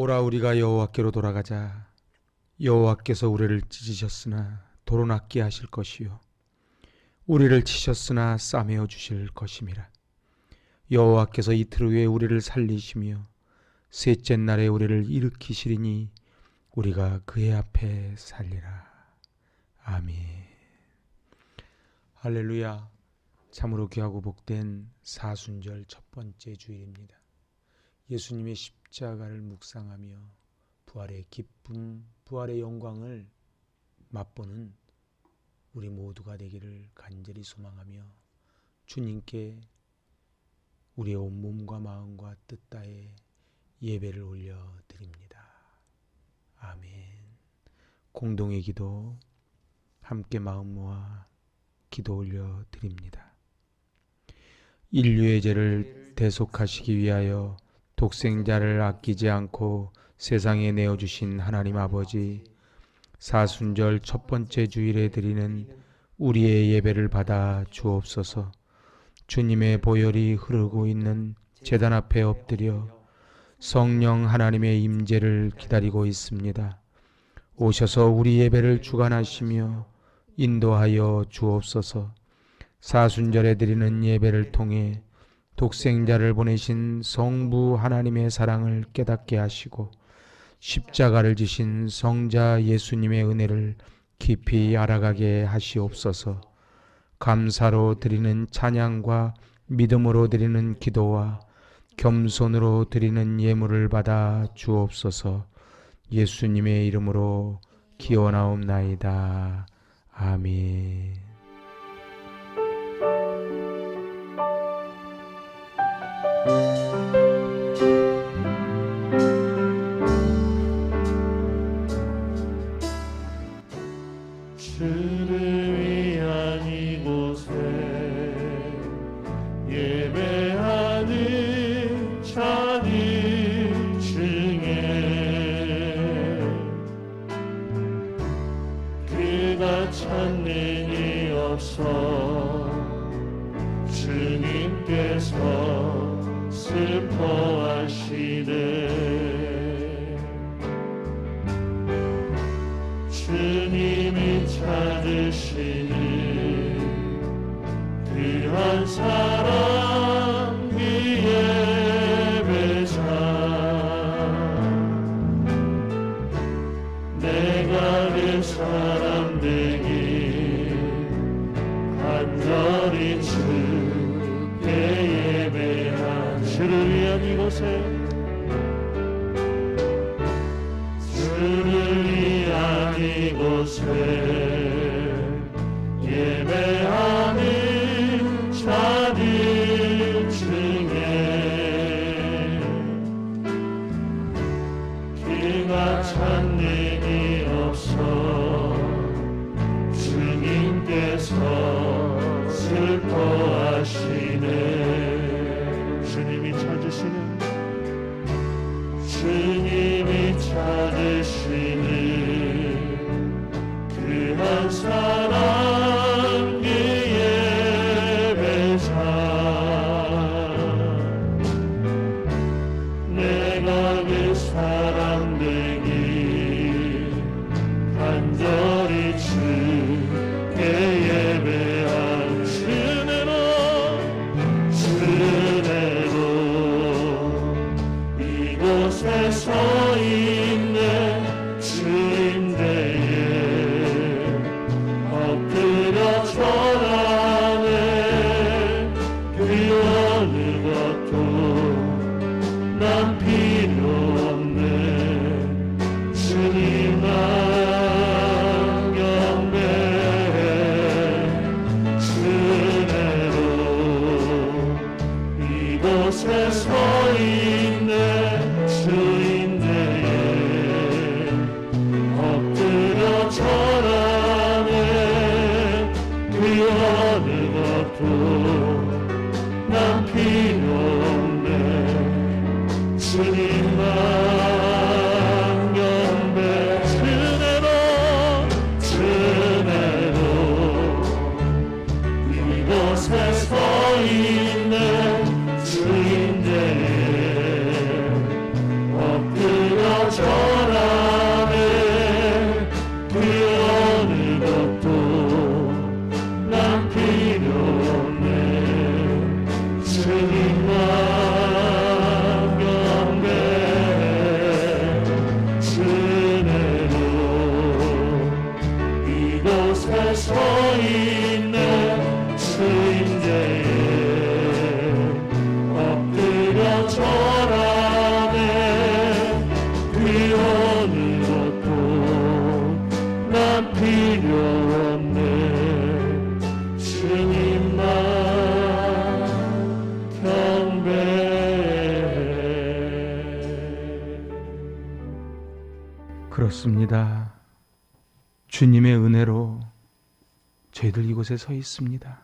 오라 우리가 여호와께로 돌아가자. 여호와께서 우리를 찢으셨으나 도로 낫게 하실 것이요 우리를 치셨으나 싸매어 주실 것임이라. 여호와께서 이틀 후에 우리를 살리시며 셋째 날에 우리를 일으키시리니 우리가 그의 앞에 살리라. 아멘. 할렐루야. 참으로 귀하고 복된 사순절 첫 번째 주일입니다. 예수님의 십자가를 묵상하며 부활의 기쁨, 부활의 영광을 맛보는 우리 모두가 되기를 간절히 소망하며 주님께 우리의 온 몸과 마음과 뜻 다해 예배를 올려드립니다. 아멘. 공동의 기도 함께 마음 모아 기도 올려드립니다. 인류의 죄를 대속하시기 위하여 독생자를 아끼지 않고 세상에 내어주신 하나님 아버지, 사순절 첫 번째 주일에 드리는 우리의 예배를 받아 주옵소서. 주님의 보혈이 흐르고 있는 제단 앞에 엎드려 성령 하나님의 임재를 기다리고 있습니다. 오셔서 우리 예배를 주관하시며 인도하여 주옵소서. 사순절에 드리는 예배를 통해 독생자를 보내신 성부 하나님의 사랑을 깨닫게 하시고 십자가를 지신 성자 예수님의 은혜를 깊이 알아가게 하시옵소서. 감사로 드리는 찬양과 믿음으로 드리는 기도와 겸손으로 드리는 예물을 받아 주옵소서. 예수님의 이름으로 기원하옵나이다. 아멘. 주를 위한 이곳에 예배하는 자들 중에 그가 찾는 이 없어 주님께서 슬퍼하시네. 주님이 찾으시는 그 한 사람 그 예배자, 내가 그 사람 되기 간절히 주께 예배하는 주를 위한 이곳에 주를 위한 이곳에 예배하는 자들 중에 그가 찾는 이 없어 주님께서 슬퍼하시네. 주님이 찾으시는 그 한 사람 그 예배자, 내가 그 사람 되기 간절히 주께 예배한 주내로 이곳에 서 있네. 주 주님만 경배 은혜로 이곳에 서 있는 주인제에 엎드려 절하네 비오는 것도 난 필요 없네 주님만 경배해. 그렇습니다. 주님의 은혜로 저희들 이곳에 서 있습니다.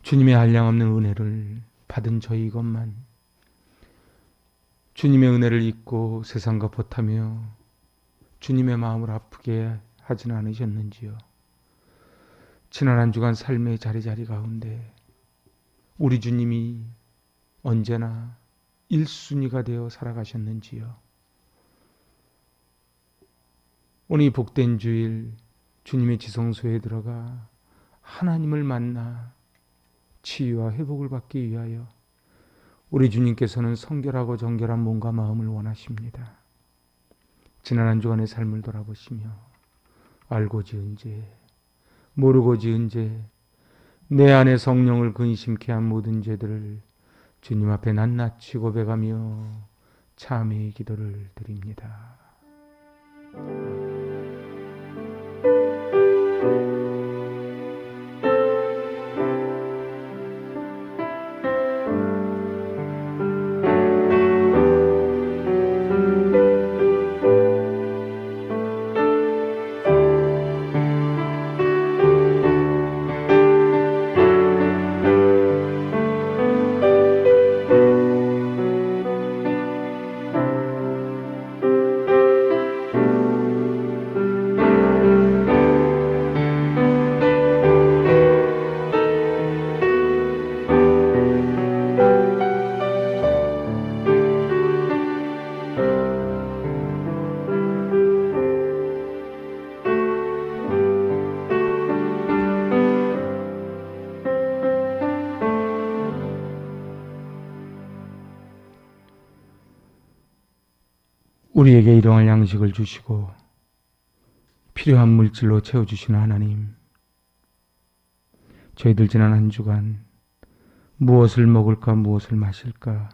주님의 한량없는 은혜를 받은 저희 이것만 주님의 은혜를 잊고 세상과 보타며 주님의 마음을 아프게 하진 않으셨는지요. 지난 한 주간 삶의 자리자리 가운데 우리 주님이 언제나 1순위가 되어 살아가셨는지요. 오늘 이 복된 주일 주님의 지성소에 들어가 하나님을 만나 치유와 회복을 받기 위하여 우리 주님께서는 성결하고 정결한 몸과 마음을 원하십니다. 지난 한 주간의 삶을 돌아보시며 알고 지은 죄, 모르고 지은 죄, 내 안에 성령을 근심케 한 모든 죄들을 주님 앞에 낱낱이 고백하며 참회의 기도를 드립니다. 우리에게 일용할 양식을 주시고 필요한 물질로 채워주시는 하나님, 저희들 지난 한 주간 무엇을 먹을까 무엇을 마실까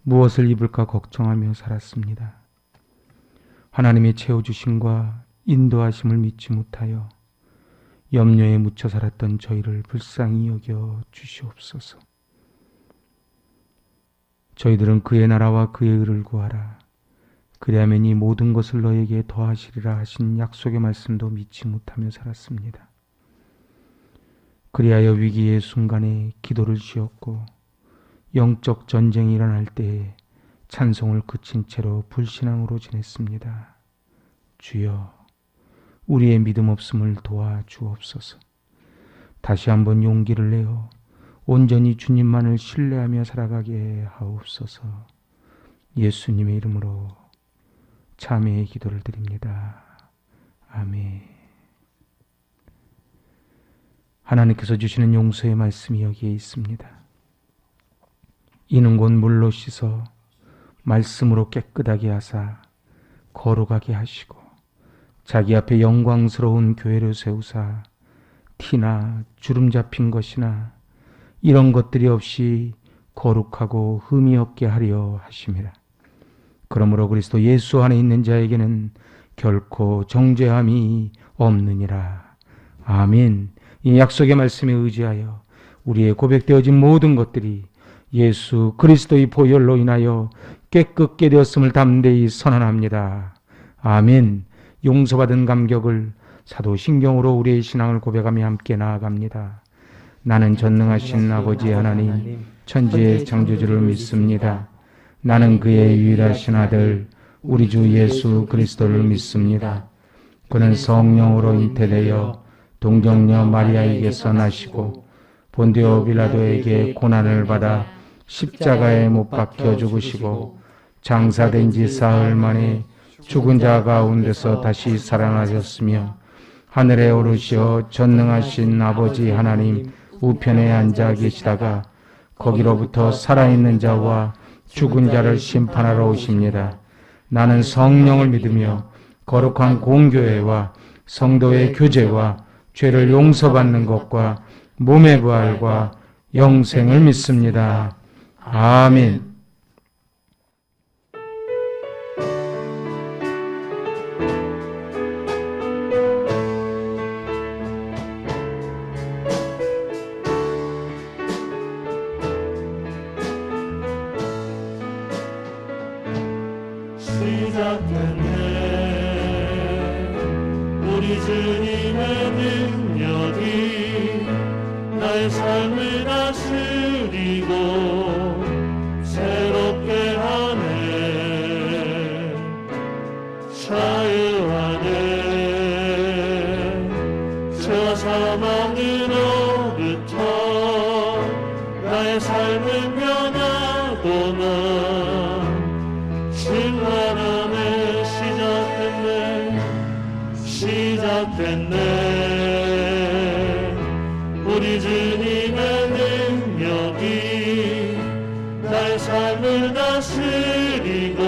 무엇을 입을까 걱정하며 살았습니다. 하나님의 채워주심과 인도하심을 믿지 못하여 염려에 묻혀 살았던 저희를 불쌍히 여겨 주시옵소서. 저희들은 그의 나라와 그의 의를 구하라. 그리하면 이 모든 것을 너에게 더하시리라 하신 약속의 말씀도 믿지 못하며 살았습니다. 그리하여 위기의 순간에 기도를 지었고 영적 전쟁이 일어날 때에 찬송을 그친 채로 불신앙으로 지냈습니다. 주여, 우리의 믿음 없음을 도와주옵소서. 다시 한번 용기를 내어 온전히 주님만을 신뢰하며 살아가게 하옵소서. 예수님의 이름으로 참회의 기도를 드립니다. 아멘. 하나님께서 주시는 용서의 말씀이 여기에 있습니다. 이는 곧 물로 씻어 말씀으로 깨끗하게 하사 거룩하게 하시고 자기 앞에 영광스러운 교회를 세우사 티나 주름 잡힌 것이나 이런 것들이 없이 거룩하고 흠이 없게 하려 하심이라. 그러므로 그리스도 예수 안에 있는 자에게는 결코 정죄함이 없느니라. 아멘. 이 약속의 말씀에 의지하여 우리의 고백되어진 모든 것들이 예수 그리스도의 보혈로 인하여 깨끗게 되었음을 담대히 선언합니다. 아멘. 용서받은 감격을 사도신경으로 우리의 신앙을 고백하며 함께 나아갑니다. 나는 전능하신 아버지 하나님 천지의 창조주를 믿습니다. 나는 그의 유일하신 아들 우리 주 예수 그리스도를 믿습니다. 그는 성령으로 잉태되어 동정녀 마리아에게서 나시고 본디오 빌라도에게 고난을 받아 십자가에 못 박혀 죽으시고 장사된 지 사흘 만에 죽은 자 가운데서 다시 살아나셨으며 하늘에 오르시어 전능하신 아버지 하나님 우편에 앉아 계시다가 거기로부터 살아있는 자와 죽은 자를 심판하러 오십니다. 나는 성령을 믿으며 거룩한 공교회와 성도의 교제와 죄를 용서받는 것과 몸의 부활과 영생을 믿습니다. 아멘. 시작됐네. 우리 주님의 능력이 나의 삶을 다스리고 새롭게 하네. 자유하네. 죄와 사망으로부터 나의 삶을 면하고는 충만함에 시작됐네. 우리 주님의 능력이 나의 삶을 다스리고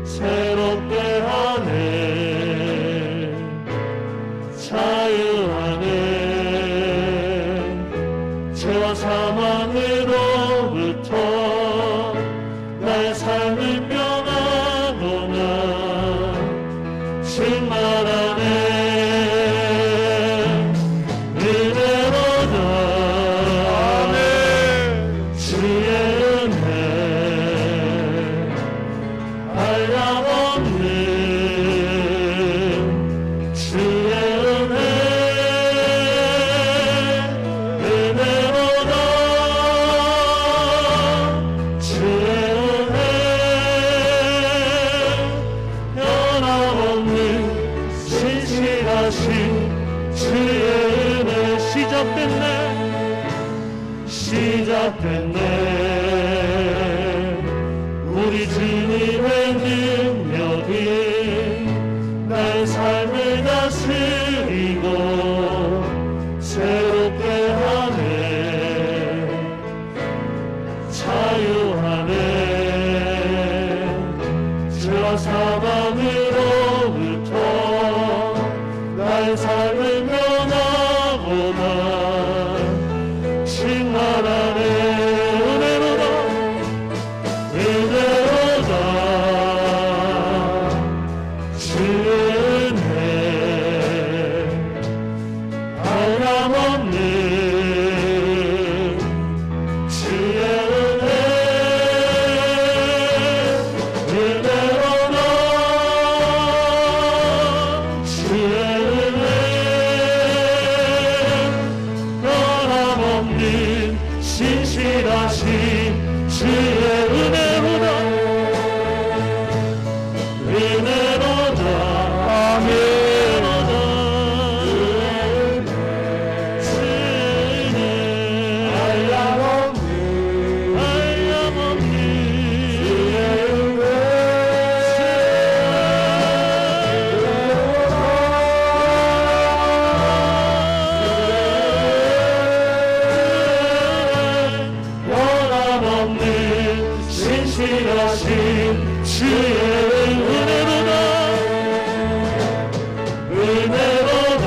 새롭게 하네. 자유하네. 죄와 사망으로부터 나의 삶을 면하고는 충만하네. 은혜로다. 주의 은혜 한량없는 주의 은혜 은혜로다. 주의 은혜 변함없는 신실하신 주의 은혜 시작됐네. 우리 주님의 능력이 나의 삶을 다스리고 새롭게 하네. 자유하네. 죄와 사망으로부터 나의 삶을 면하고나 충만하네. 은혜로다. 주의 은혜 한량없는 주의 은혜 은혜로다. 주의 은혜 변함없는 신실하신 주의 은혜로다. 은혜로다. 아멘로다. 주의 은혜 한량없는 주의 은혜 변함없는 신실하신 주의 은혜로다. 은혜로다.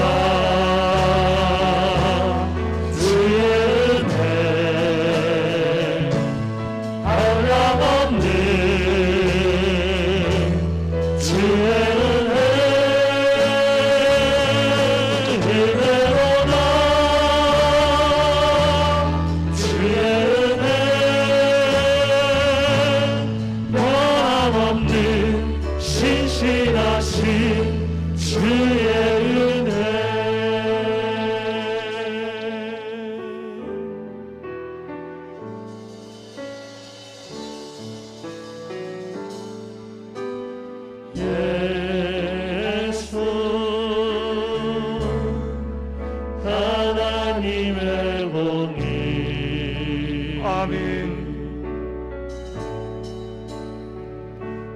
주의 은혜 한량없는 주의 은혜 은혜로다. 주의 은혜 변함없는 신실하신 주의 은혜. 예수 하나님의 공의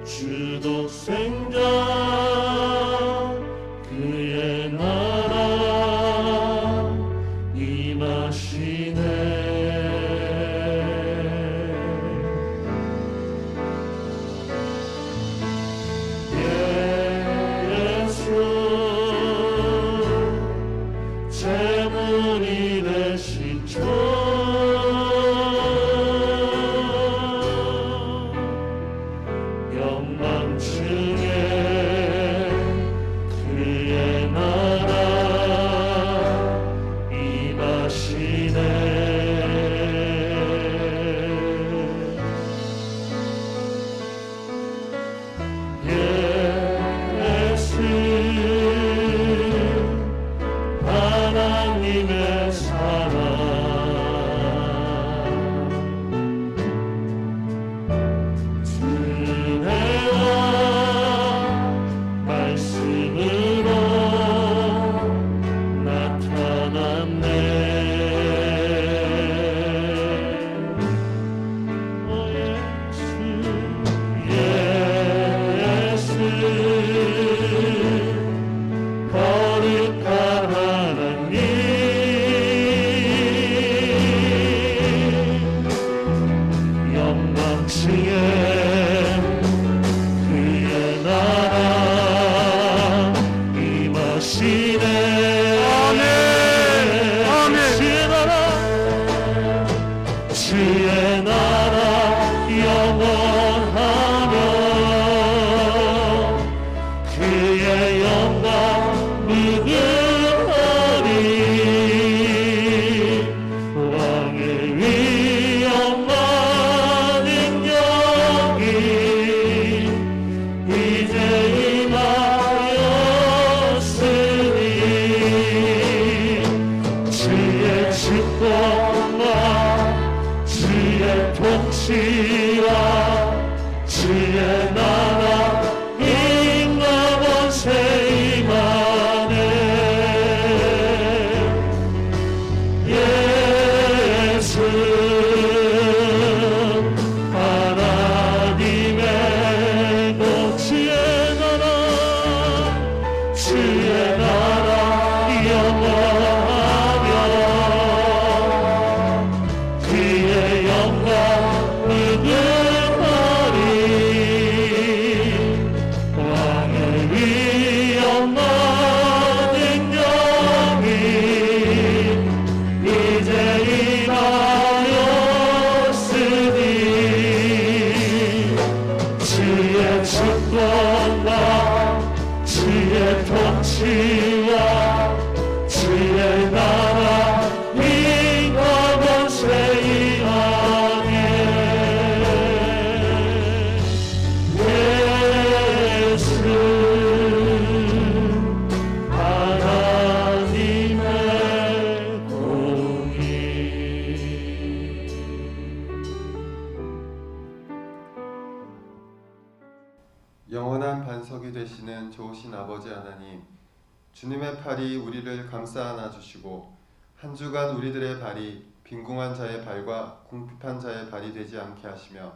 주 독생자 그의 재물이 되신 주 영광층에 그의 나라 임하시네. 예수 하나님의 사랑 은혜와 말씀으로 나타났네. 오 예수 거룩한 하나님 영광층에 그의 나라 임하시네. 아멘. 아멘. 주의 나라 영원하며 그의 영광 무궁하니 왕의 위엄과 능력이 이제 임하였으니 주의 축복과 주의 통치와 주의 나라 임과 권세 임하네. 예수 하나님의 주의 나라 영원하며 그의 영광 무궁하리 왕의 위엄과 능력이 이제 임하였으니 주의 축복과 주의 통치와 주의 나라 임과 권세 임하네. 예수 하나님의 공의. 영원한 반석이 되시는 좋으신 아버지 하나님, 주님의 팔이 우리를 감싸 안아 주시고 한 주간 우리들의 발이 빈궁한 자의 발과 궁핍한 자의 발이 되지 않게 하시며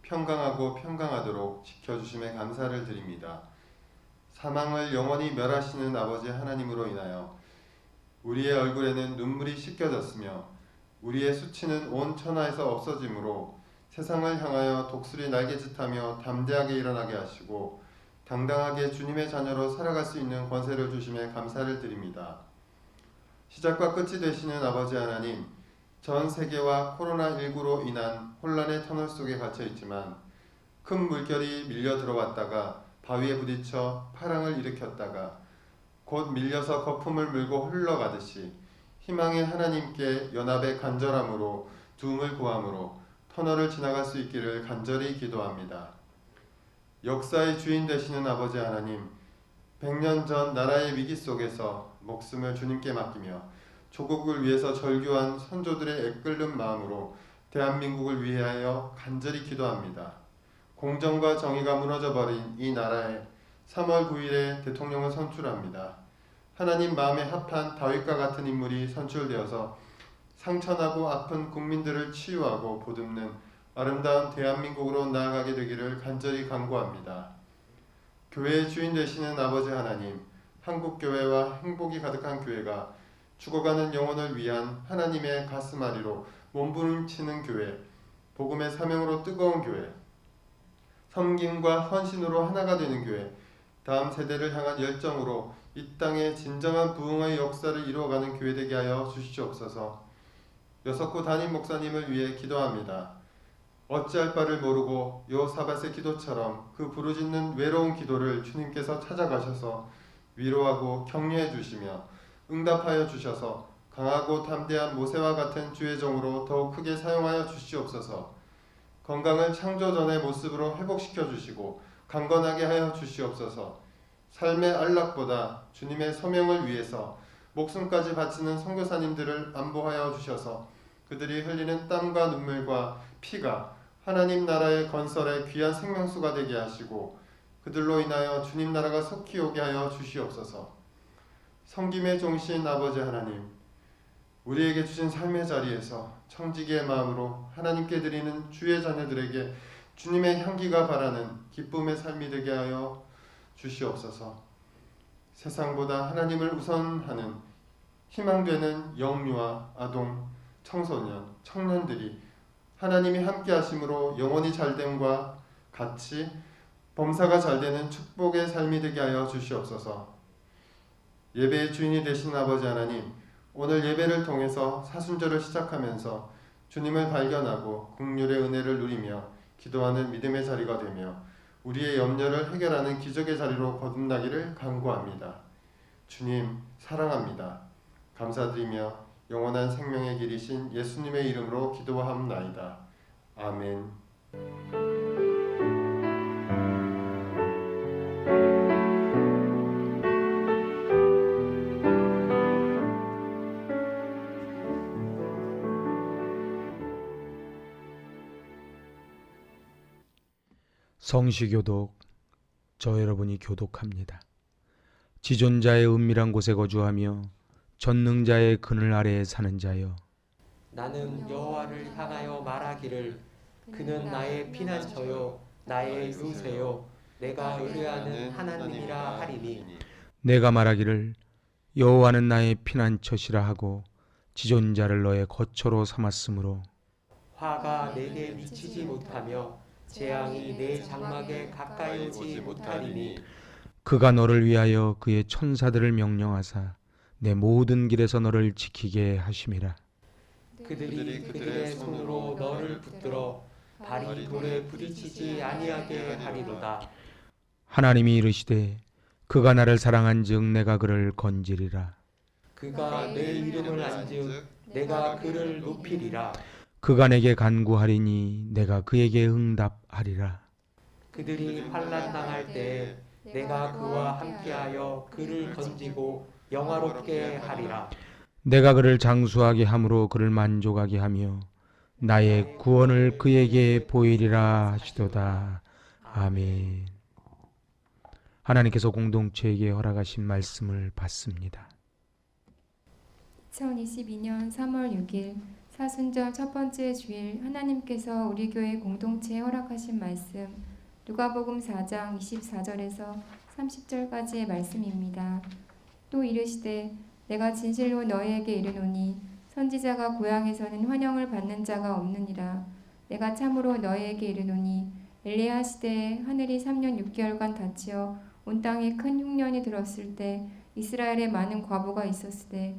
평강하고 평강하도록 지켜주심에 감사를 드립니다. 사망을 영원히 멸하시는 아버지 하나님으로 인하여 우리의 얼굴에는 눈물이 씻겨졌으며 우리의 수치는 온 천하에서 없어지므로 세상을 향하여 독수리 날개짓하며 담대하게 일어나게 하시고 당당하게 주님의 자녀로 살아갈 수 있는 권세를 주심에 감사를 드립니다. 시작과 끝이 되시는 아버지 하나님, 전 세계와 코로나19로 인한 혼란의 터널 속에 갇혀 있지만 큰 물결이 밀려 들어왔다가 바위에 부딪혀 파랑을 일으켰다가 곧 밀려서 거품을 물고 흘러가듯이 희망의 하나님께 연합의 간절함으로 도움을 구함으로 터널을 지나갈 수 있기를 간절히 기도합니다. 역사의 주인 되시는 아버지 하나님, 100년 전 나라의 위기 속에서 목숨을 주님께 맡기며 조국을 위해서 절규한 선조들의 애끓는 마음으로 대한민국을 위하여 간절히 기도합니다. 공정과 정의가 무너져버린 이 나라에 3월 9일에 대통령을 선출합니다. 하나님 마음에 합한 다윗과 같은 인물이 선출되어서 상처나고 아픈 국민들을 치유하고 보듬는 아름다운 대한민국으로 나아가게 되기를 간절히 간구합니다. 교회의 주인 되시는 아버지 하나님, 한국교회와 행복이 가득한 교회가 죽어가는 영혼을 위한 하나님의 가슴앓이로 몸부림치는 교회, 복음의 사명으로 뜨거운 교회, 섬김과 헌신으로 하나가 되는 교회, 다음 세대를 향한 열정으로 이 땅에 진정한 부흥의 역사를 이루어가는 교회 되게 하여 주시옵소서. 여석구 담임 목사님을 위해 기도합니다. 어찌할 바를 모르고 요사밧의 기도처럼 그 부르짖는 외로운 기도를 주님께서 찾아가셔서 위로하고 격려해 주시며 응답하여 주셔서 강하고 담대한 모세와 같은 주의 종으로 더욱 크게 사용하여 주시옵소서. 건강을 창조전의 모습으로 회복시켜 주시고 강건하게 하여 주시옵소서. 삶의 안락보다 주님의 소명을 위해서 목숨까지 바치는 선교사님들을 안보하여 주셔서 그들이 흘리는 땀과 눈물과 피가 하나님 나라의 건설에 귀한 생명수가 되게 하시고 그들로 인하여 주님 나라가 속히 오게 하여 주시옵소서. 성김의 종신 아버지 하나님, 우리에게 주신 삶의 자리에서 청지기의 마음으로 하나님께 드리는 주의 자녀들에게 주님의 향기가 바라는 기쁨의 삶이 되게 하여 주시옵소서. 세상보다 하나님을 우선하는 희망되는 영유아, 아동, 청소년, 청년들이 하나님이 함께 하심으로 영원히 잘됨과 같이 범사가 잘되는 축복의 삶이 되게 하여 주시옵소서. 예배의 주인이 되신 아버지 하나님, 오늘 예배를 통해서 사순절을 시작하면서 주님을 발견하고 긍휼의 은혜를 누리며 기도하는 믿음의 자리가 되며 우리의 염려를 해결하는 기적의 자리로 거듭나기를 간구합니다. 주님 사랑합니다. 감사드리며 영원한 생명의 길이신 예수님의 이름으로 기도하옵나이다. 아멘. 성시교독, 저 여러분이 교독합니다. 지존자의 은밀한 곳에 거주하며 전능자의 그늘 아래에 사는 자여, 나는 여호와를 향하여 말하기를 그는 나의 피난처요 나의 요새요 내가 의뢰하는 하나님이라 하리니. 내가 말하기를 여호와는 나의 피난처시라 하고 지존자를 너의 거처로 삼았으므로 화가 내게 미치지 못하며 재앙이 내 장막에 가까이 오지 못하리니. 그가 너를 위하여 그의 천사들을 명령하사 내 모든 길에서 너를 지키게 하심이라. 그들이 그들의 손으로 너를 붙들어 발이 돌에 부딪히지 아니하게 하리로다. 하나님이 이르시되 그가 나를 사랑한즉 내가 그를 건지리라. 그가 내 이름을 안즉 내가 그를 높이리라. 그가 내게 간구하리니 내가 그에게 응답하리라. 그들이 환난 당할 때에 내가 그와 함께하여 그를 건지고 영화롭게 하리라. 내가 그를 장수하게 함으로 그를 만족하게 하며 나의 구원을 그에게 보이리라 하시도다. 아멘. 하나님께서 공동체에게 허락하신 말씀을 받습니다. 2022년 3월 6일 사순절 첫 번째 주일, 하나님께서 우리 교회 공동체에 허락하신 말씀 누가복음 4장 24절에서 30절까지의 말씀입니다. 또 이르시되 내가 진실로 너희에게 이르노니 선지자가 고향에서는 환영을 받는 자가 없느니라. 내가 참으로 너희에게 이르노니 엘리야 시대에 하늘이 3년 6개월간 닫히어 온 땅에 큰 흉년이 들었을 때 이스라엘에 많은 과부가 있었으되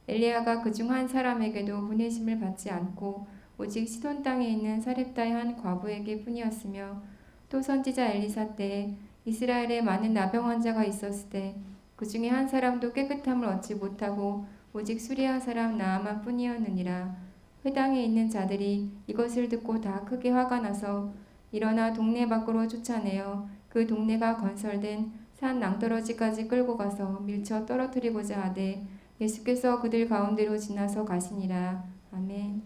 엘리야가 그중 한 사람에게도 보내심을 받지 않고 오직 시돈 땅에 있는 사렙다의 한 과부에게 뿐이었으며 또 선지자 엘리사 때에 이스라엘에 많은 나병 환자가 있었을 때 그 중에 한 사람도 깨끗함을 얻지 못하고 오직 수리아 사람 나아만 뿐이었느니라. 회당에 있는 자들이 이것을 듣고 다 크게 화가 나서 일어나 동네 밖으로 쫓아내어 그 동네가 건설된 산 낭떠러지까지 끌고 가서 밀쳐 떨어뜨리고자 하되 예수께서 그들 가운데로 지나서 가시니라. 아멘.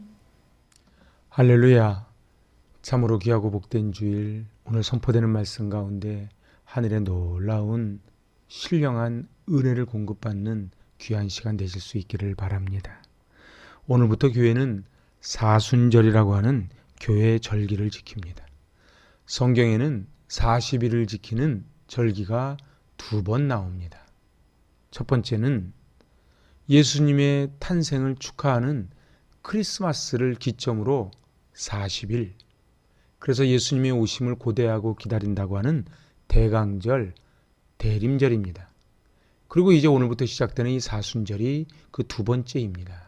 할렐루야. 참으로 귀하고 복된 주일, 오늘 선포되는 말씀 가운데 하늘의 놀라운 신령한 은혜를 공급받는 귀한 시간 되실 수 있기를 바랍니다. 오늘부터 교회는 사순절이라고 하는 교회의 절기를 지킵니다. 성경에는 40일을 지키는 절기가 2번 나옵니다. 첫 번째는 예수님의 탄생을 축하하는 크리스마스를 기점으로 40일, 그래서 예수님의 오심을 고대하고 기다린다고 하는 대강절, 대림절입니다. 그리고 이제 오늘부터 시작되는 이 사순절이 그 두 번째입니다.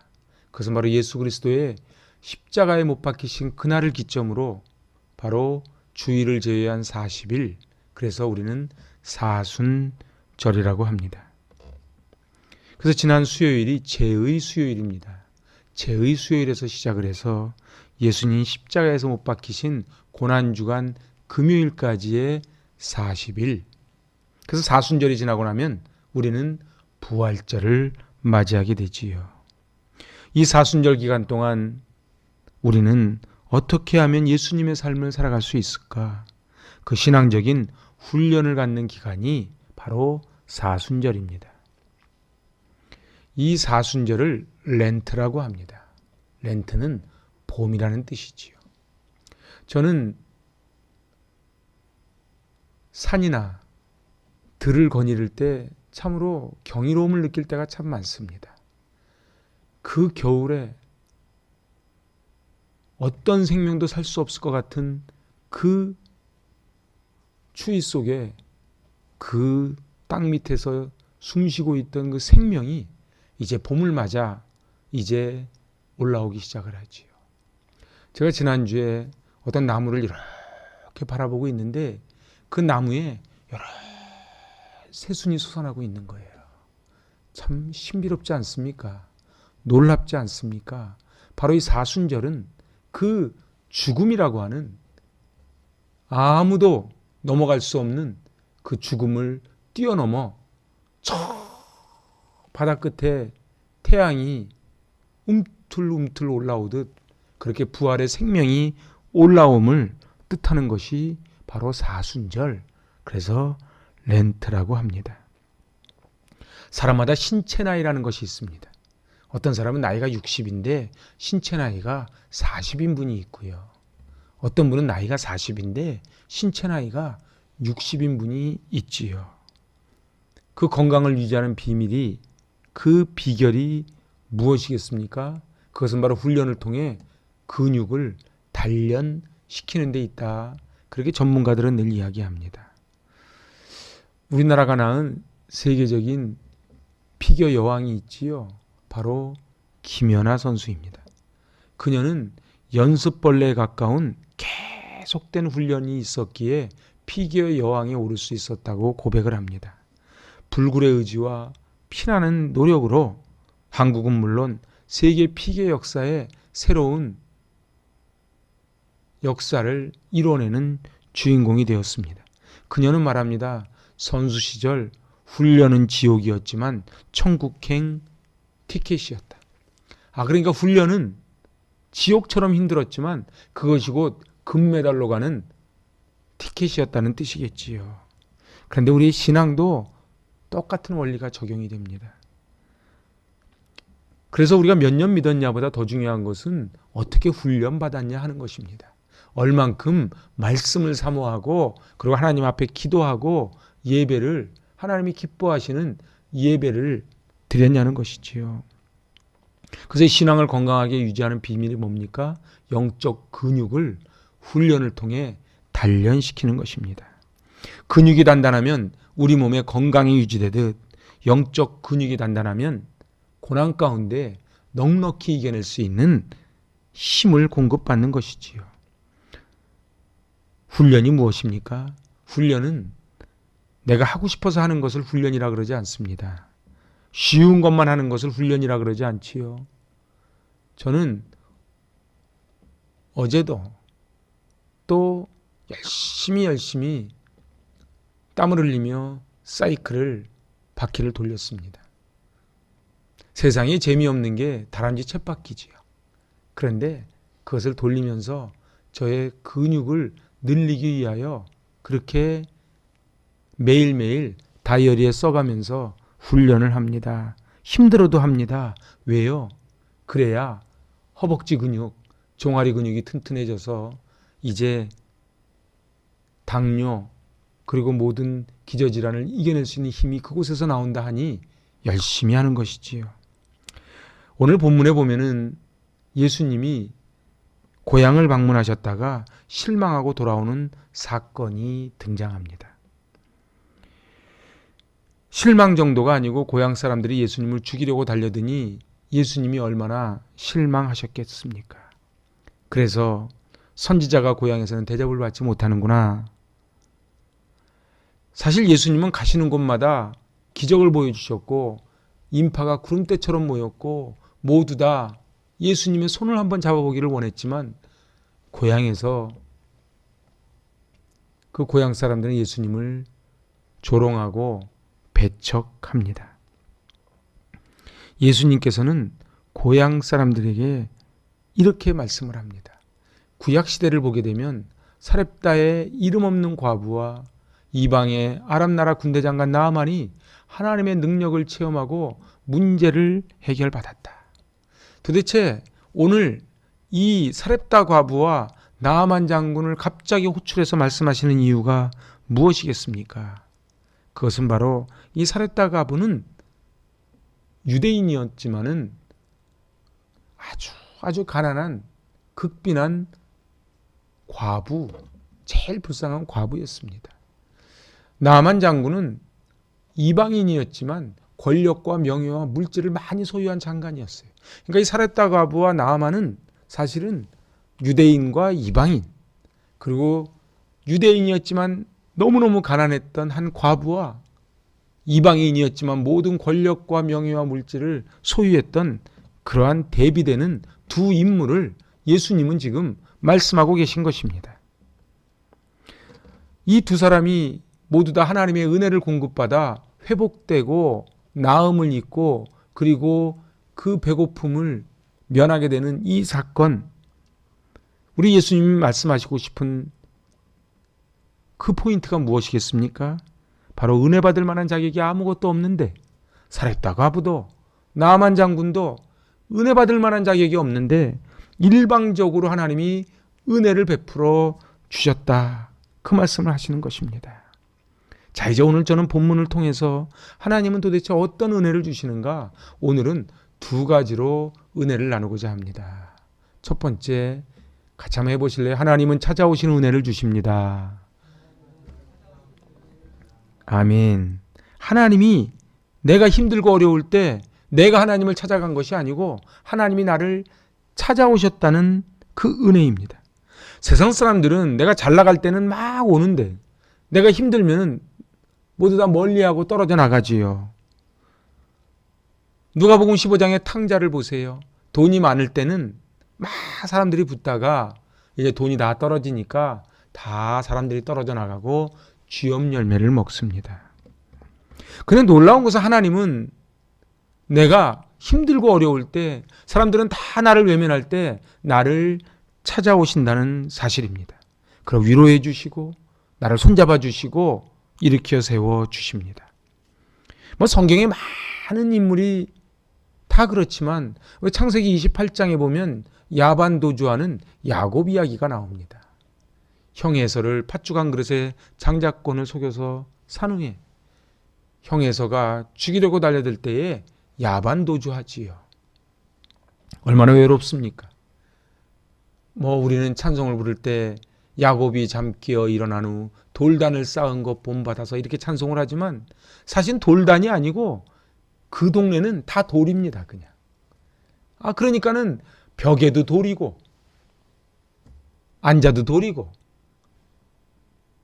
그것은 바로 예수 그리스도의 십자가에 못 박히신 그날을 기점으로 바로 주일을 제외한 40일, 그래서 우리는 사순절이라고 합니다. 그래서 지난 수요일이 제의 수요일입니다. 제의 수요일에서 시작을 해서 예수님 십자가에서 못 박히신 고난주간 금요일까지의 40일, 그래서 사순절이 지나고 나면 우리는 부활절을 맞이하게 되지요. 이 사순절 기간 동안 우리는 어떻게 하면 예수님의 삶을 살아갈 수 있을까? 그 신앙적인 훈련을 갖는 기간이 바로 사순절입니다. 이 사순절을 렌트라고 합니다. 렌트는 봄이라는 뜻이지요. 저는 산이나 들을 거니를 때 참으로 경이로움을 느낄 때가 참 많습니다. 그 겨울에 어떤 생명도 살 수 없을 것 같은 그 추위 속에 그 땅 밑에서 숨쉬고 있던 그 생명이 이제 봄을 맞아 이제 올라오기 시작을 하지요. 제가 지난주에 어떤 나무를 이렇게 바라보고 있는데 그 나무에 여러 새순이 솟아나고 있는 거예요. 참 신비롭지 않습니까? 놀랍지 않습니까? 바로 이 사순절은 그 죽음이라고 하는 아무도 넘어갈 수 없는 그 죽음을 뛰어넘어 저 바다 끝에 태양이 움틀움틀 올라오듯 그렇게 부활의 생명이 올라옴을 뜻하는 것이 바로 사순절, 그래서 렌트라고 합니다. 사람마다 신체 나이라는 것이 있습니다. 어떤 사람은 나이가 60인데 신체 나이가 40인 분이 있고요. 어떤 분은 나이가 40인데 신체 나이가 60인 분이 있지요. 그 건강을 유지하는 비밀이, 그 비결이 무엇이겠습니까? 그것은 바로 훈련을 통해 근육을 단련시키는 데 있다. 그렇게 전문가들은 늘 이야기합니다. 우리나라가 낳은 세계적인 피겨 여왕이 있지요. 바로 김연아 선수입니다. 그녀는 연습벌레에 가까운 계속된 훈련이 있었기에 피겨 여왕에 오를 수 있었다고 고백을 합니다. 불굴의 의지와 피나는 노력으로 한국은 물론 세계 피겨 역사에 새로운 역사를 이뤄내는 주인공이 되었습니다. 그녀는 말합니다. 선수 시절 훈련은 지옥이었지만 천국행 티켓이었다. 그러니까 훈련은 지옥처럼 힘들었지만 그것이 곧 금메달로 가는 티켓이었다는 뜻이겠지요. 그런데 우리 신앙도 똑같은 원리가 적용이 됩니다. 그래서 우리가 몇 년 믿었냐보다 더 중요한 것은 어떻게 훈련받았냐 하는 것입니다. 얼만큼 말씀을 사모하고 그리고 하나님 앞에 기도하고 예배를, 하나님이 기뻐하시는 예배를 드렸냐는 것이지요. 그래서 신앙을 건강하게 유지하는 비밀이 뭡니까? 영적 근육을 훈련을 통해 단련시키는 것입니다. 근육이 단단하면 우리 몸에 건강이 유지되듯 영적 근육이 단단하면 고난 가운데 넉넉히 이겨낼 수 있는 힘을 공급받는 것이지요. 훈련이 무엇입니까? 훈련은 내가 하고 싶어서 하는 것을 훈련이라 그러지 않습니다. 쉬운 것만 하는 것을 훈련이라 그러지 않지요. 저는 어제도 또 열심히 땀을 흘리며 사이클을 바퀴를 돌렸습니다. 세상에 재미없는 게 다람쥐 쳇바퀴지요. 그런데 그것을 돌리면서 저의 근육을 늘리기 위하여 그렇게 매일매일 다이어리에 써가면서 훈련을 합니다. 힘들어도 합니다. 왜요? 그래야 허벅지 근육, 종아리 근육이 튼튼해져서 이제 당뇨 그리고 모든 기저질환을 이겨낼 수 있는 힘이 그곳에서 나온다 하니 열심히 하는 것이지요. 오늘 본문에 보면은 예수님이 고향을 방문하셨다가 실망하고 돌아오는 사건이 등장합니다. 실망 정도가 아니고 고향 사람들이 예수님을 죽이려고 달려드니 예수님이 얼마나 실망하셨겠습니까? 그래서 선지자가 고향에서는 대접을 받지 못하는구나. 사실 예수님은 가시는 곳마다 기적을 보여주셨고 인파가 구름대처럼 모였고 모두 다 예수님의 손을 한번 잡아보기를 원했지만 고향에서 그 고향 사람들은 예수님을 조롱하고 배척합니다. 예수님께서는 고향 사람들에게 이렇게 말씀을 합니다. 구약 시대를 보게 되면 사렙다의 이름 없는 과부와 이방의 아람 나라 군대 장관 나아만이 하나님의 능력을 체험하고 문제를 해결받았다. 도대체 오늘 이 사렙다 과부와 나아만 장군을 갑자기 호출해서 말씀하시는 이유가 무엇이겠습니까? 그것은 바로 이 사렙다 과부는 유대인이었지만은 아주 가난한 극빈한 과부, 제일 불쌍한 과부였습니다. 나아만 장군은 이방인이었지만 권력과 명예와 물질을 많이 소유한 장관이었어요. 그러니까 이 사렙다 과부와 나아만은 사실은 유대인과 이방인, 그리고 유대인이었지만 너무너무 가난했던 한 과부와 이방인이었지만 모든 권력과 명예와 물질을 소유했던 그러한 대비되는 두 인물을 예수님은 지금 말씀하고 계신 것입니다. 이 두 사람이 모두 다 하나님의 은혜를 공급받아 회복되고 나음을 입고 그리고 그 배고픔을 면하게 되는 이 사건, 우리 예수님이 말씀하시고 싶은 그 포인트가 무엇이겠습니까? 바로 은혜 받을 만한 자격이 아무것도 없는데 사렙다 과부도 나아만 장군도 은혜 받을 만한 자격이 없는데 일방적으로 하나님이 은혜를 베풀어 주셨다. 그 말씀을 하시는 것입니다. 자, 이제 오늘 저는 본문을 통해서 하나님은 도대체 어떤 은혜를 주시는가? 오늘은 두 가지로 은혜를 나누고자 합니다. 첫 번째, 같이 한번 해보실래요? 하나님은 찾아오시는 은혜를 주십니다. 아멘. 하나님이 내가 힘들고 어려울 때 내가 하나님을 찾아간 것이 아니고 하나님이 나를 찾아오셨다는 그 은혜입니다. 세상 사람들은 내가 잘 나갈 때는 막 오는데 내가 힘들면 모두 다 멀리하고 떨어져 나가지요. 누가복음 15장의 탕자를 보세요. 돈이 많을 때는 막 사람들이 붙다가 이제 돈이 다 떨어지니까 다 사람들이 떨어져 나가고 쥐엄 열매를 먹습니다. 그런데 놀라운 것은 하나님은 내가 힘들고 어려울 때 사람들은 다 나를 외면할 때 나를 찾아오신다는 사실입니다. 그럼 위로해 주시고 나를 손잡아 주시고 일으켜 세워 주십니다. 성경에 많은 인물이 다 그렇지만 창세기 28장에 보면 야반 도주하는 야곱 이야기가 나옵니다. 형 에서를 팥죽 한 그릇에 장자권을 속여서 산 후에 형 에서가 죽이려고 달려들 때에 야반 도주하지요. 얼마나 외롭습니까? 우리는 찬송을 부를 때 야곱이 잠기어 일어난 후 돌단을 쌓은 것 본받아서 이렇게 찬송을 하지만 사실 돌단이 아니고 그 동네는 다 돌입니다. 그냥. 그러니까는 벽에도 돌이고 앉아도 돌이고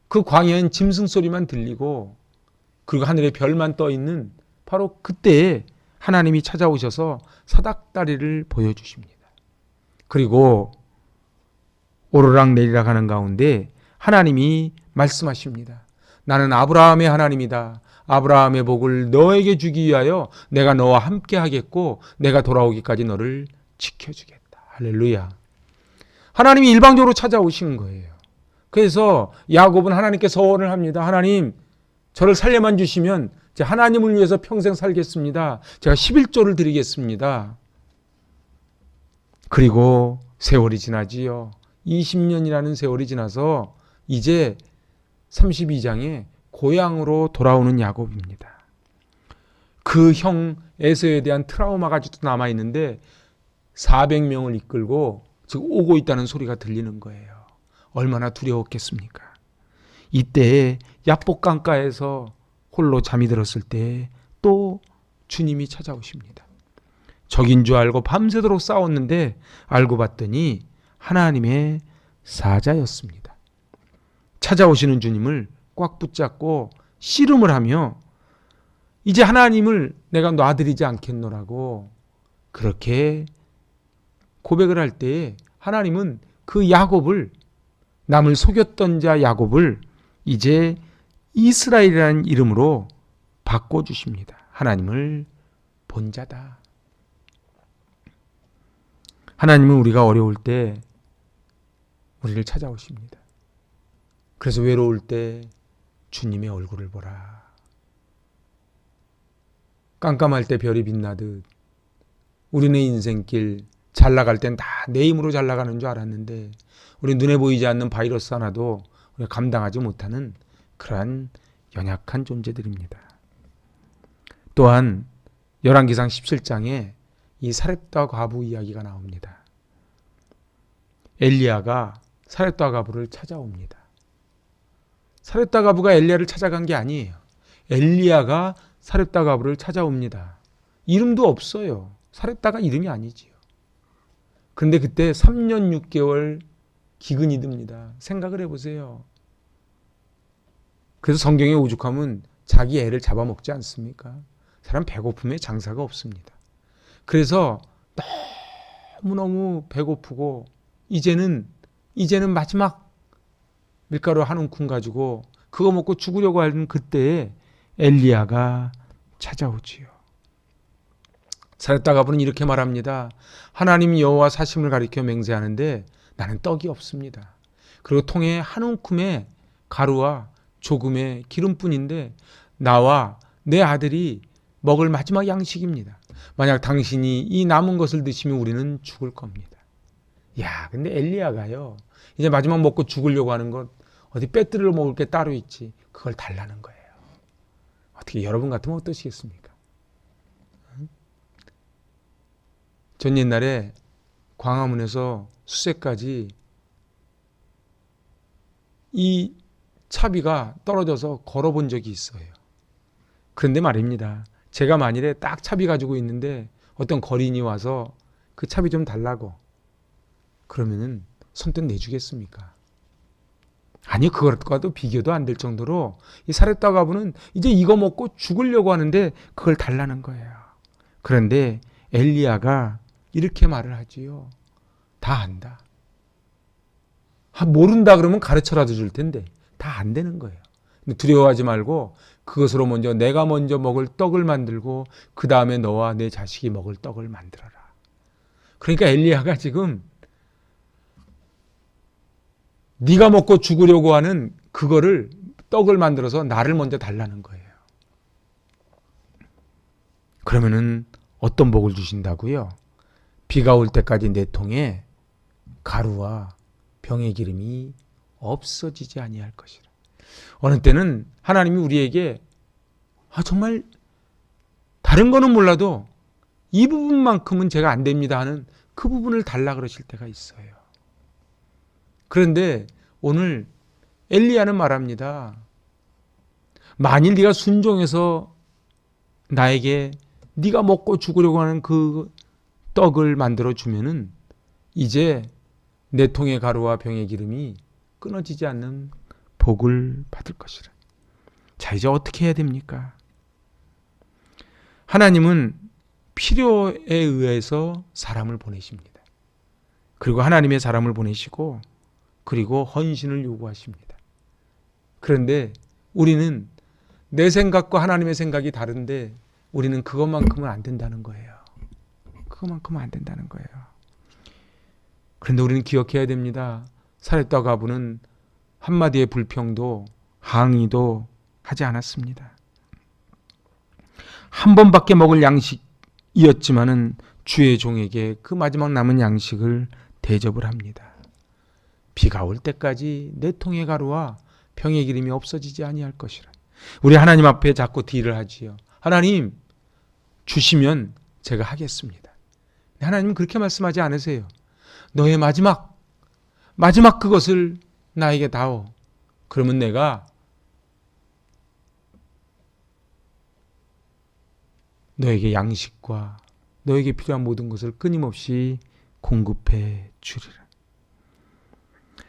그 광야엔 짐승 소리만 들리고 그리고 하늘에 별만 떠 있는 바로 그때에 하나님이 찾아오셔서 사닥다리를 보여주십니다. 그리고 오르락 내리락 하는 가운데 하나님이 말씀하십니다. 나는 아브라함의 하나님이다. 아브라함의 복을 너에게 주기 위하여 내가 너와 함께 하겠고 내가 돌아오기까지 너를 지켜주겠다. 할렐루야. 하나님이 일방적으로 찾아오신 거예요. 그래서 야곱은 하나님께 서원을 합니다. 하나님, 저를 살려만 주시면 하나님을 위해서 평생 살겠습니다. 제가 11조를 드리겠습니다. 그리고 세월이 지나지요. 20년이라는 세월이 지나서 이제 32장에 고향으로 돌아오는 야곱입니다. 그 형 에서에 대한 트라우마가 아직도 남아있는데 400명을 이끌고 지금 오고 있다는 소리가 들리는 거예요. 얼마나 두려웠겠습니까? 이때에 야복 강가에서 홀로 잠이 들었을 때 또 주님이 찾아오십니다. 적인 줄 알고 밤새도록 싸웠는데 알고 봤더니 하나님의 사자였습니다. 찾아오시는 주님을 꽉 붙잡고 씨름을 하며 이제 하나님을 내가 놔드리지 않겠노라고 그렇게 고백을 할 때에 하나님은 그 야곱을, 남을 속였던 자 야곱을 이제 이스라엘이라는 이름으로 바꿔주십니다. 하나님을 본 자다. 하나님은 우리가 어려울 때 우리를 찾아오십니다. 그래서 외로울 때 주님의 얼굴을 보라. 깜깜할 때 별이 빛나듯 우리는 인생길 잘 나갈 땐 다 내 힘으로 잘 나가는 줄 알았는데 우리 눈에 보이지 않는 바이러스 하나도 우리가 감당하지 못하는 그러한 연약한 존재들입니다. 또한 열왕기상 17장에 이 사렙다 과부 이야기가 나옵니다. 엘리야가 사렙다 과부를 찾아옵니다. 사렙다 과부가 엘리야를 찾아간 게 아니에요. 엘리야가 사렙다 과부를 찾아옵니다. 이름도 없어요. 사렙다가 이름이 아니지요. 그런데 그때 3년 6개월 기근이 듭니다. 생각을 해보세요. 그래서 성경의 오죽하면 자기 애를 잡아먹지 않습니까? 사람 배고픔에 장사가 없습니다. 그래서 너무너무 배고프고 이제는 마지막 밀가루 한 움큼 가지고 그거 먹고 죽으려고 하는 그때에 엘리야가 찾아오지요. 사렙다 과부는 이렇게 말합니다. 하나님 여호와 사심을 가리켜 맹세하는데 나는 떡이 없습니다. 그리고 통에 한 움큼의 가루와 조금의 기름뿐인데 나와 내 아들이 먹을 마지막 양식입니다. 만약 당신이 이 남은 것을 드시면 우리는 죽을 겁니다. 야, 근데 엘리야가요. 이제 마지막 먹고 죽으려고 하는 것 어디 빼뜨려 먹을 게 따로 있지. 그걸 달라는 거예요. 어떻게 여러분 같으면 어떠시겠습니까? 전 옛날에 광화문에서 수세까지 이 차비가 떨어져서 걸어본 적이 있어요. 그런데 말입니다. 제가 만일에 딱 차비 가지고 있는데 어떤 거린이 와서 그 차비 좀 달라고 그러면은 손뜻 내주겠습니까? 아니, 그것과도 비교도 안 될 정도로 이 사렙다 과부는 이제 이거 먹고 죽으려고 하는데 그걸 달라는 거예요. 그런데 엘리야가 이렇게 말을 하지요. 다 안다. 모른다 그러면 가르쳐라도 줄 텐데 다 안 되는 거예요. 근데 두려워하지 말고 그것으로 먼저 내가 먼저 먹을 떡을 만들고 그 다음에 너와 내 자식이 먹을 떡을 만들어라. 그러니까 엘리야가 지금 네가 먹고 죽으려고 하는 그거를 떡을 만들어서 나를 먼저 달라는 거예요. 그러면은 어떤 복을 주신다고요? 비가 올 때까지 내 통에 가루와 병의 기름이 없어지지 아니할 것이라. 어느 때는 하나님이 우리에게 정말 다른 거는 몰라도 이 부분만큼은 제가 안 됩니다 하는 그 부분을 달라 그러실 때가 있어요. 그런데 오늘 엘리야는 말합니다. 만일 네가 순종해서 나에게 네가 먹고 죽으려고 하는 그 떡을 만들어 주면은 이제 내 통의 가루와 병의 기름이 끊어지지 않는 복을 받을 것이라. 자, 이제 어떻게 해야 됩니까? 하나님은 필요에 의해서 사람을 보내십니다. 그리고 하나님의 사람을 보내시고 그리고 헌신을 요구하십니다. 그런데 우리는 내 생각과 하나님의 생각이 다른데 우리는 그것만큼은 안 된다는 거예요. 그것만큼은 안 된다는 거예요. 그런데 우리는 기억해야 됩니다. 사렙다 과부는 한마디의 불평도 항의도 하지 않았습니다. 한 번밖에 먹을 양식이었지만은 주의 종에게 그 마지막 남은 양식을 대접을 합니다. 비가 올 때까지 내 통의 가루와 병의 기름이 없어지지 아니할 것이라. 우리 하나님 앞에 자꾸 딜을 하지요. 하나님 주시면 제가 하겠습니다. 하나님은 그렇게 말씀하지 않으세요. 너의 마지막 그것을 나에게 다오. 그러면 내가 너에게 양식과 너에게 필요한 모든 것을 끊임없이 공급해 주리라.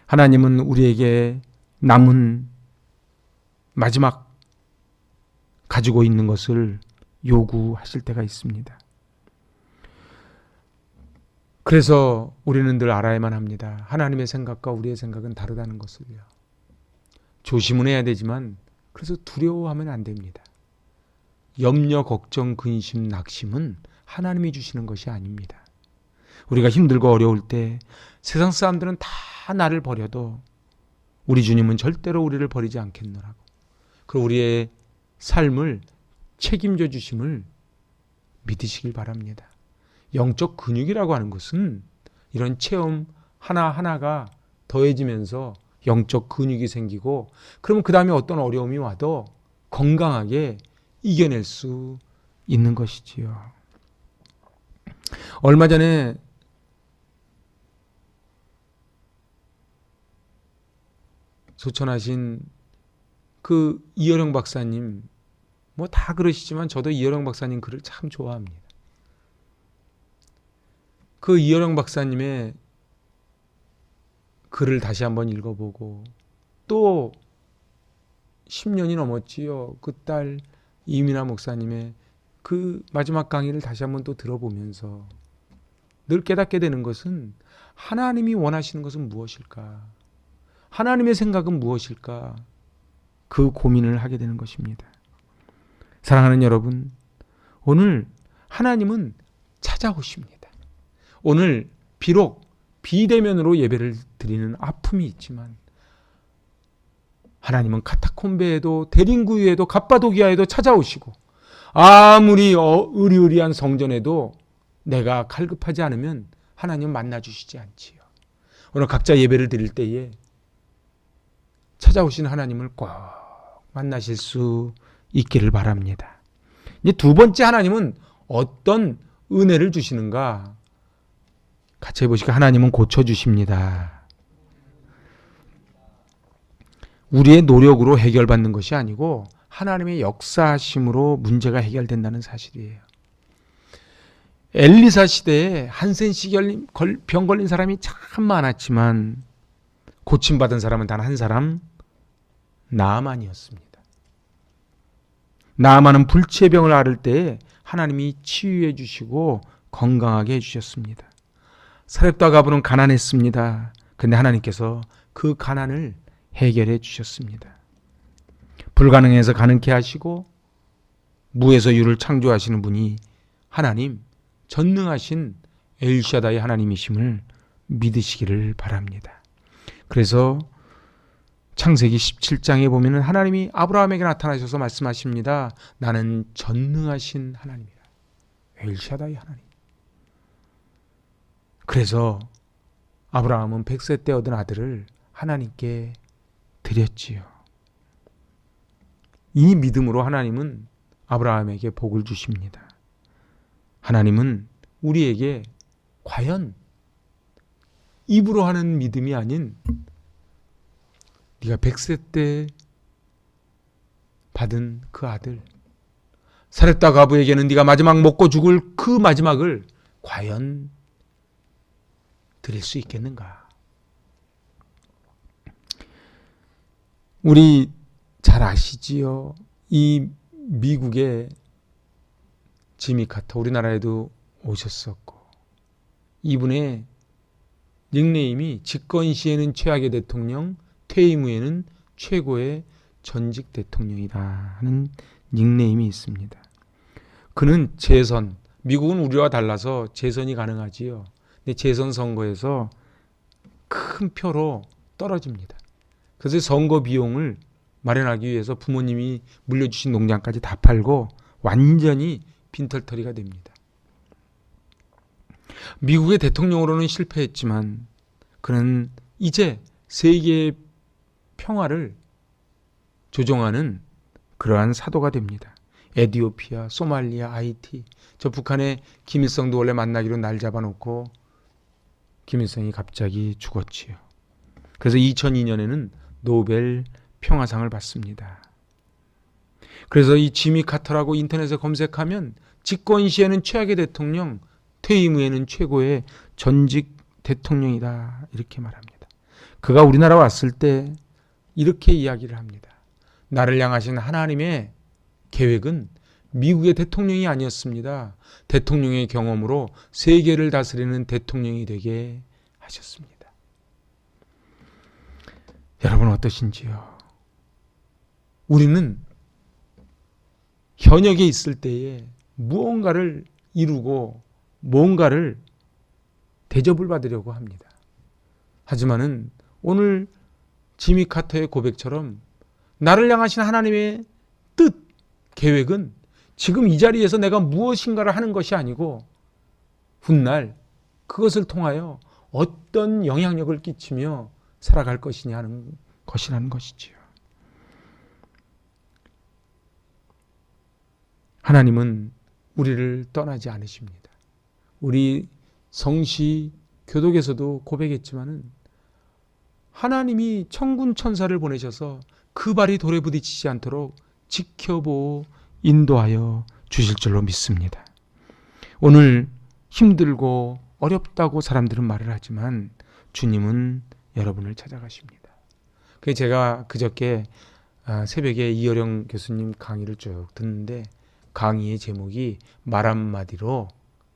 하나님은 우리에게 남은 마지막 가지고 있는 것을 요구하실 때가 있습니다. 그래서 우리는 늘 알아야만 합니다. 하나님의 생각과 우리의 생각은 다르다는 것을요. 조심은 해야 되지만 그래서 두려워하면 안 됩니다. 염려, 걱정, 근심, 낙심은 하나님이 주시는 것이 아닙니다. 우리가 힘들고 어려울 때 세상 사람들은 다 나를 버려도 우리 주님은 절대로 우리를 버리지 않겠노라고. 그리고 우리의 삶을 책임져 주심을 믿으시길 바랍니다. 영적 근육이라고 하는 것은 이런 체험 하나하나가 더해지면서 영적 근육이 생기고, 그러면 그 다음에 어떤 어려움이 와도 건강하게 이겨낼 수 있는 것이지요. 얼마 전에 소천하신 그 이어령 박사님, 뭐 다 그러시지만 저도 이어령 박사님 글을 참 좋아합니다. 그 이어령 박사님의 글을 다시 한번 읽어보고 또 10년이 넘었지요. 그 딸 이민아 목사님의 그 마지막 강의를 다시 한번 또 들어보면서 늘 깨닫게 되는 것은 하나님이 원하시는 것은 무엇일까? 하나님의 생각은 무엇일까? 그 고민을 하게 되는 것입니다. 사랑하는 여러분, 오늘 하나님은 찾아오십니다. 오늘 비록 비대면으로 예배를 드리는 아픔이 있지만 하나님은 카타콤베에도 대림구유에도 갑바도기아에도 찾아오시고, 아무리 의리의리한 성전에도 내가 갈급하지 않으면 하나님 만나주시지 않지요. 오늘 각자 예배를 드릴 때에 찾아오신 하나님을 꼭 만나실 수 있기를 바랍니다. 이제 두 번째, 하나님은 어떤 은혜를 주시는가? 같이 해보시고, 하나님은 고쳐주십니다. 우리의 노력으로 해결받는 것이 아니고 하나님의 역사하심으로 문제가 해결된다는 사실이에요. 엘리사 시대에 한센씨 병 걸린 사람이 참 많았지만 고침받은 사람은 단 한 사람, 나아만이었습니다. 나아만은 불치의 병을 앓을 때에 하나님이 치유해 주시고 건강하게 해주셨습니다. 사렙과 가브는 가난했습니다. 근데 하나님께서 그 가난을 해결해 주셨습니다. 불가능해서 가능케 하시고 무에서 유를 창조하시는 분이 하나님, 전능하신 엘샤다의 하나님이심을 믿으시기를 바랍니다. 그래서 창세기 17장에 보면 하나님이 아브라함에게 나타나셔서 말씀하십니다. 나는 전능하신 하나님이라. 엘샤다의 하나님. 그래서 아브라함은 100세 때 얻은 아들을 하나님께 드렸지요. 이 믿음으로 하나님은 아브라함에게 복을 주십니다. 하나님은 우리에게 과연 입으로 하는 믿음이 아닌 네가 100세 때 받은 그 아들, 사렙다 가부에게는 네가 마지막 먹고 죽을 그 마지막을 과연 드릴 수 있겠는가? 우리 잘 아시지요? 이 미국의 지미 카터, 우리나라에도 오셨었고, 이분의 닉네임이 집권 시에는 최악의 대통령, 퇴임 후에는 최고의 전직 대통령이다 하는 닉네임이 있습니다. 그는 재선, 미국은 우리와 달라서 재선이 가능하지요. 근데 재선 선거에서 큰 표로 떨어집니다. 그래서 선거 비용을 마련하기 위해서 부모님이 물려주신 농장까지 다 팔고 완전히 빈털터리가 됩니다. 미국의 대통령으로는 실패했지만 그는 이제 세계의 평화를 조종하는 그러한 사도가 됩니다. 에티오피아, 소말리아, 하이티, 저 북한의 김일성도 원래 만나기로 날 잡아놓고 김일성이 갑자기 죽었지요. 그래서 2002년에는 노벨 평화상을 받습니다. 그래서 이 지미 카터라고 인터넷에 검색하면 집권 시에는 최악의 대통령, 퇴임 후에는 최고의 전직 대통령이다. 이렇게 말합니다. 그가 우리나라 왔을 때 이렇게 이야기를 합니다. 나를 향하신 하나님의 계획은 미국의 대통령이 아니었습니다. 대통령의 경험으로 세계를 다스리는 대통령이 되게 하셨습니다. 여러분 어떠신지요? 우리는 현역에 있을 때에 무언가를 이루고 뭔가를 대접을 받으려고 합니다. 하지만은 오늘 지미 카터의 고백처럼 나를 향하신 하나님의 뜻, 계획은 지금 이 자리에서 내가 무엇인가를 하는 것이 아니고 훗날 그것을 통하여 어떤 영향력을 끼치며 살아갈 것이냐 하는 것이라는 것이지요. 하나님은 우리를 떠나지 않으십니다. 우리 성시 교독에서도 고백했지만은 하나님이 천군 천사를 보내셔서 그 발이 돌에 부딪히지 않도록 지켜보고 인도하여 주실 줄로 믿습니다. 오늘 힘들고 어렵다고 사람들은 말을 하지만 주님은 여러분을 찾아가십니다. 그래서 제가 그저께 새벽에 이어령 교수님 강의를 쭉 듣는데 강의의 제목이 말 한마디로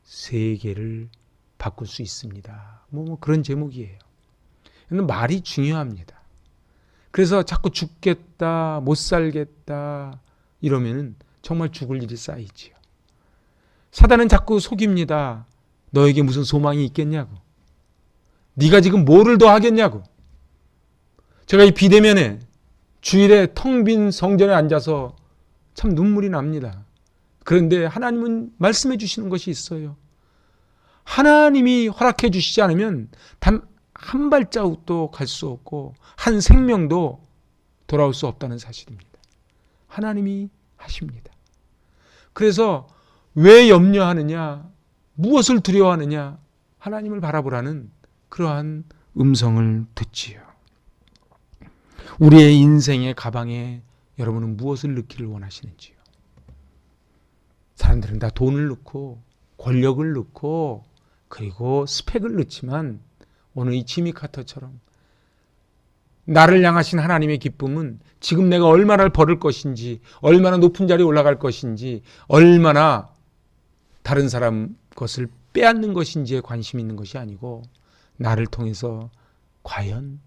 세계를 바꿀 수 있습니다. 뭐 그런 제목이에요. 말이 중요합니다. 그래서 자꾸 죽겠다, 못 살겠다 이러면은 정말 죽을 일이 쌓이지요. 사단은 자꾸 속입니다. 너에게 무슨 소망이 있겠냐고. 네가 지금 뭐를 더 하겠냐고. 제가 이 비대면에 주일에 텅 빈 성전에 앉아서 참 눈물이 납니다. 그런데 하나님은 말씀해 주시는 것이 있어요. 하나님이 허락해 주시지 않으면 단 한 발자국도 갈 수 없고 한 생명도 돌아올 수 없다는 사실입니다. 하나님이 하십니다. 그래서 왜 염려하느냐, 무엇을 두려워하느냐, 하나님을 바라보라는 그러한 음성을 듣지요. 우리의 인생의 가방에 여러분은 무엇을 넣기를 원하시는지요? 사람들은 다 돈을 넣고 권력을 넣고 그리고 스펙을 넣지만 오늘 이 지미 카터처럼 나를 향하신 하나님의 기쁨은 지금 내가 얼마나 벌을 것인지, 얼마나 높은 자리에 올라갈 것인지, 얼마나 다른 사람 것을 빼앗는 것인지에 관심이 있는 것이 아니고 나를 통해서 과연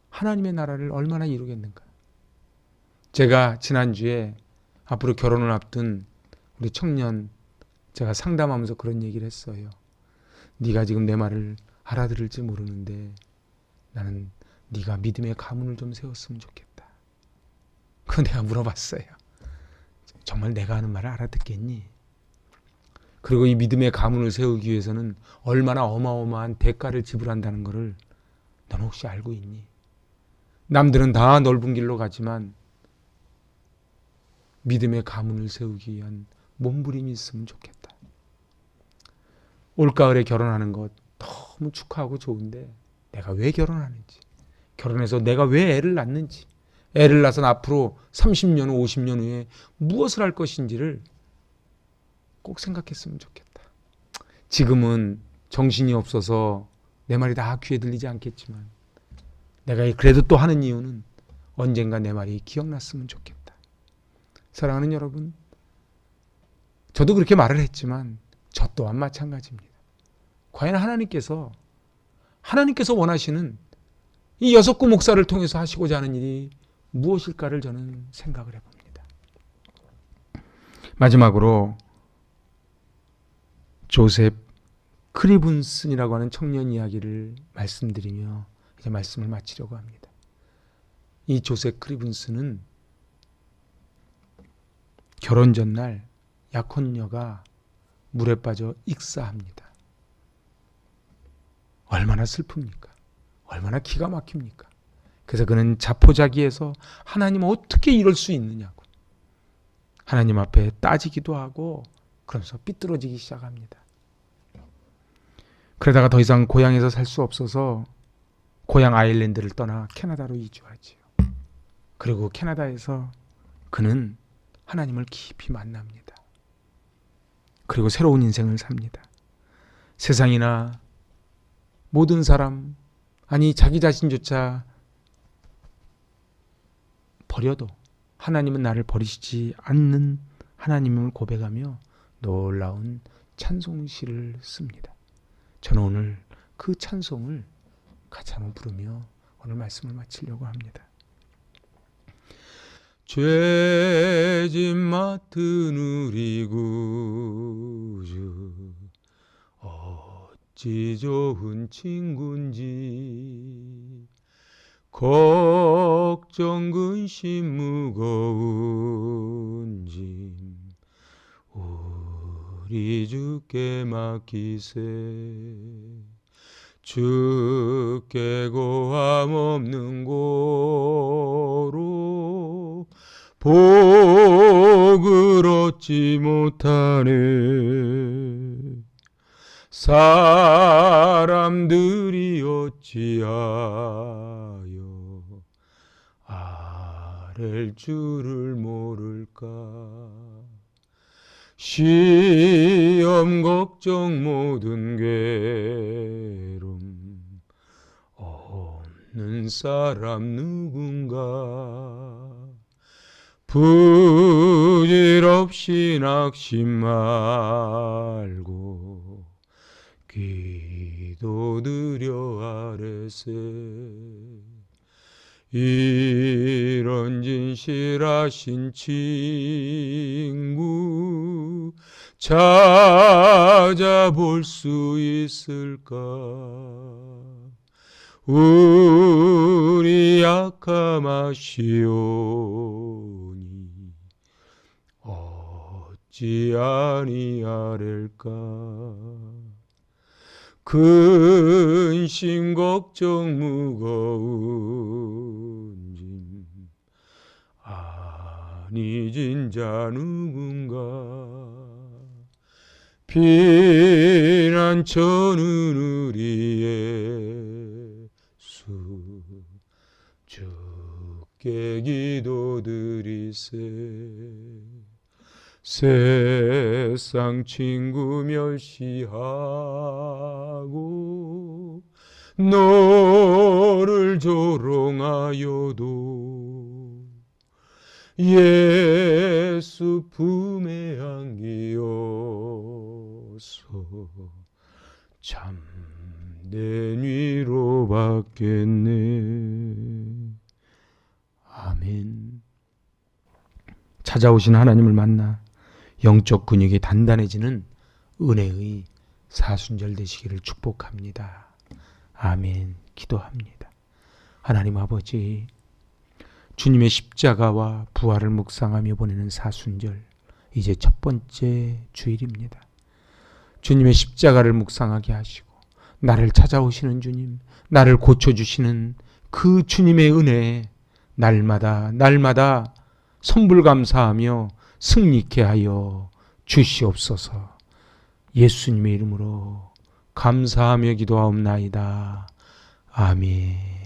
하나님의 나라를 얼마나 이루겠는가. 제가 지난주에 앞으로 결혼을 앞둔 우리 청년 제가 상담하면서 그런 얘기를 했어요. 네가 지금 내 말을 알아들을지 모르는데 나는 네가 믿음의 가문을 좀 세웠으면 좋겠다. 그거 내가 물어봤어요. 정말 내가 하는 말을 알아듣겠니? 그리고 이 믿음의 가문을 세우기 위해서는 얼마나 어마어마한 대가를 지불한다는 것을 너는 혹시 알고 있니? 남들은 다 넓은 길로 가지만 믿음의 가문을 세우기 위한 몸부림이 있으면 좋겠다. 올가을에 결혼하는 것 너무 축하하고 좋은데 내가 왜 결혼하는지, 결혼해서 내가 왜 애를 낳는지, 애를 낳아서 앞으로 30년 후 50년 후에 무엇을 할 것인지를 꼭 생각했으면 좋겠다. 지금은 정신이 없어서 내 말이 다 귀에 들리지 않겠지만 내가 그래도 또 하는 이유는 언젠가 내 말이 기억났으면 좋겠다. 사랑하는 여러분, 저도 그렇게 말을 했지만 저 또한 마찬가지입니다. 과연 하나님께서 원하시는 이 6구 목사를 통해서 하시고자 하는 일이 무엇일까를 저는 생각을 해봅니다. 마지막으로 조셉 크리븐슨이라고 하는 청년 이야기를 말씀드리며 이제 말씀을 마치려고 합니다. 이 조셉 크리븐슨은 결혼 전날 약혼녀가 물에 빠져 익사합니다. 얼마나 슬픕니까? 얼마나 기가 막힙니까? 그래서 그는 자포자기해서 하나님 어떻게 이럴 수 있느냐고 하나님 앞에 따지기도 하고 그러면서 삐뚤어지기 시작합니다. 그러다가 더 이상 고향에서 살 수 없어서 고향 아일랜드를 떠나 캐나다로 이주하지요. 그리고 캐나다에서 그는 하나님을 깊이 만납니다. 그리고 새로운 인생을 삽니다. 세상이나 모든 사람, 아니 자기 자신조차 버려도 하나님은 나를 버리시지 않는 하나님을 고백하며 놀라운 찬송시를 씁니다. 저는 오늘 그 찬송을 같이 한번 부르며 오늘 말씀을 마치려고 합니다. 죄짐 맡은 우리 구주 어찌 좋은 친구인지 걱정 근심 무거운 짐 우리 주께 맡기세 주께 고함 없는 고로 복을 얻지 못하네 사람들이 어찌하여 아랠 줄을 모를까 시험 걱정 모든 괴로움 없는 사람 누군가 부질없이 낙심 말고 기도드려 아뢰세 이런 진실하신 친구 찾아볼 수 있을까 우리 약함 아시오니 어찌 아니하릴까 근심 걱정 무거운 짐 아니 진자 누군가 피난처는 우리 예수 주께 기도드리세 세상 친구 멸시하고 너를 조롱하여도 예수 품에 안기어서 참된 위로 받겠네. 아멘. 찾아오신 하나님을 만나 영적 근육이 단단해지는 은혜의 사순절 되시기를 축복합니다. 아멘. 기도합니다. 하나님 아버지, 주님의 십자가와 부활을 묵상하며 보내는 사순절, 이제 첫 번째 주일입니다. 주님의 십자가를 묵상하게 하시고 나를 찾아오시는 주님, 나를 고쳐주시는 그 주님의 은혜에 날마다 성불감사하며 승리케 하여 주시옵소서. 예수님의 이름으로 감사하며 기도하옵나이다. 아멘.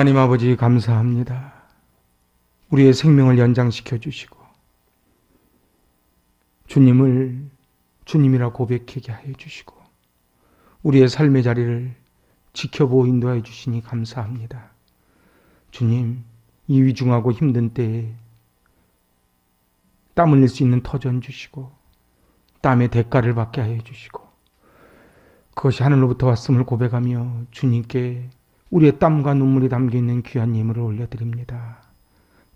하나님 아버지 감사합니다. 우리의 생명을 연장시켜 주시고 주님을 주님이라 고백하게 하여 주시고 우리의 삶의 자리를 지켜보고 인도하여 주시니 감사합니다. 주님, 이 위중하고 힘든 때에 땀 흘릴 수 있는 터전 주시고 땀의 대가를 받게 하여 주시고 그것이 하늘로부터 왔음을 고백하며 주님께 우리의 땀과 눈물이 담겨있는 귀한 예물을 올려드립니다.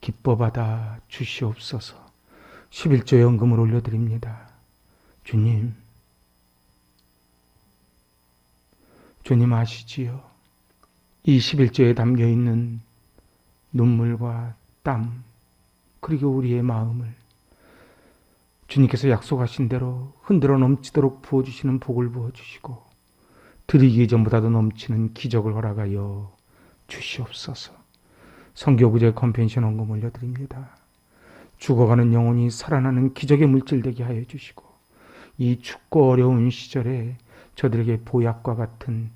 기뻐 받아 주시옵소서. 11조 연금을 올려드립니다. 주님 아시지요? 이 11조에 담겨있는 눈물과 땀 그리고 우리의 마음을 주님께서 약속하신 대로 흔들어 넘치도록 부어주시는 복을 부어주시고 드리기 전보다도 넘치는 기적을 허락하여 주시옵소서. 성교구제 컴펜션 헌금 올려드립니다. 죽어가는 영혼이 살아나는 기적의 물질 되게 하여 주시고 이 춥고 어려운 시절에 저들에게 보약과 같은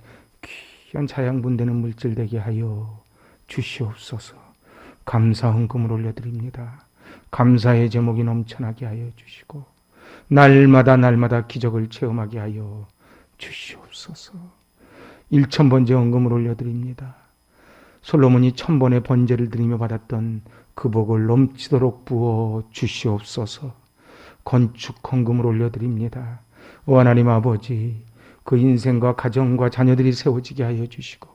귀한 자양분되는 물질 되게 하여 주시옵소서. 감사 헌금을 올려드립니다. 감사의 제목이 넘쳐나게 하여 주시고 날마다 기적을 체험하게 하여 주시옵소서. 1000번째 헌금을 올려드립니다. 솔로몬이 1000번의 번제를 드리며 받았던 그 복을 넘치도록 부어 주시옵소서. 건축 헌금을 올려드립니다. 오 하나님 아버지, 그 인생과 가정과 자녀들이 세워지게 하여 주시고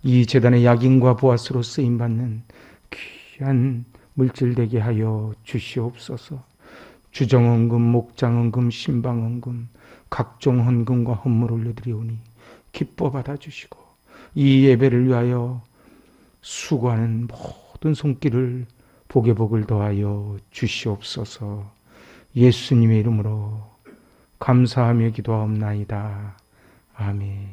이 제단의 약인과 보아스로 쓰임받는 귀한 물질 되게 하여 주시옵소서. 주정헌금, 목장헌금, 신방헌금, 각종 헌금과 헌물 올려드리오니 기뻐 받아주시고 이 예배를 위하여 수고하는 모든 손길을 복의 복을 더하여 주시옵소서. 예수님의 이름으로 감사하며 기도하옵나이다. 아멘.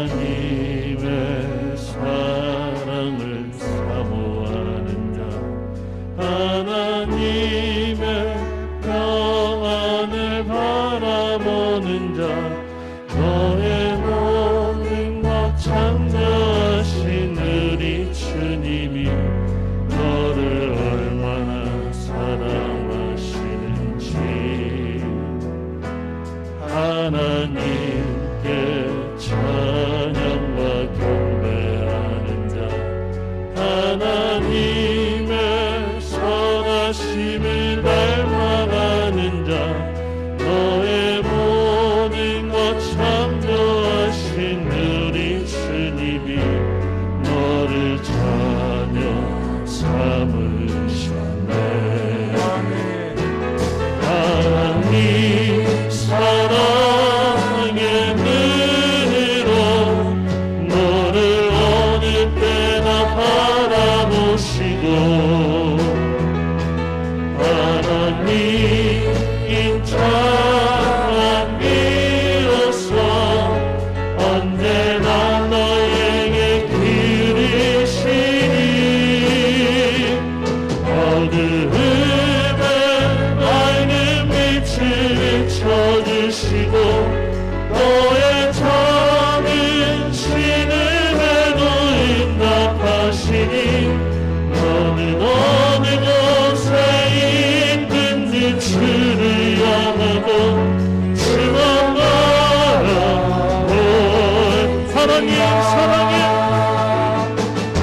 하나님의 사랑을 사모하는 자, 하나님의 평안을 바라보는 자, 너의 모든 것 창조하신 우리 주님이 너를 얼마나 사랑하시는지 하나님께 찬양과 경배하는 자, 하나님의 선하심을 닮아가는 자, 너의 모든 것 창조하신 우리 주님이 너를 자녀 삼으셨네. 하나님 사랑의 눈으로 너를 어느 때나 바라보시고 하나님 인자한 이로써 언제나 너에게 기르시니 어두움에 밝은 빛을 비춰주시고 너의 작은 신음에도 응답하시니 너는 어느 곳에 있든지 주를 향하고 주만나라. 하나님 사랑해,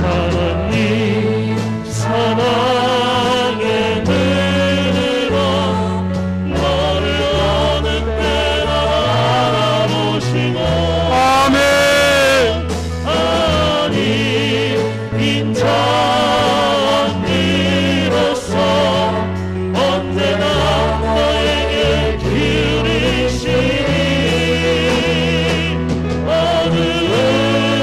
하나님 사랑의 눈으로 너를 어느 때나 바라보시고 아멘. 하나님 인자한 이로써 언제나 너에게 기울이시니 어두움에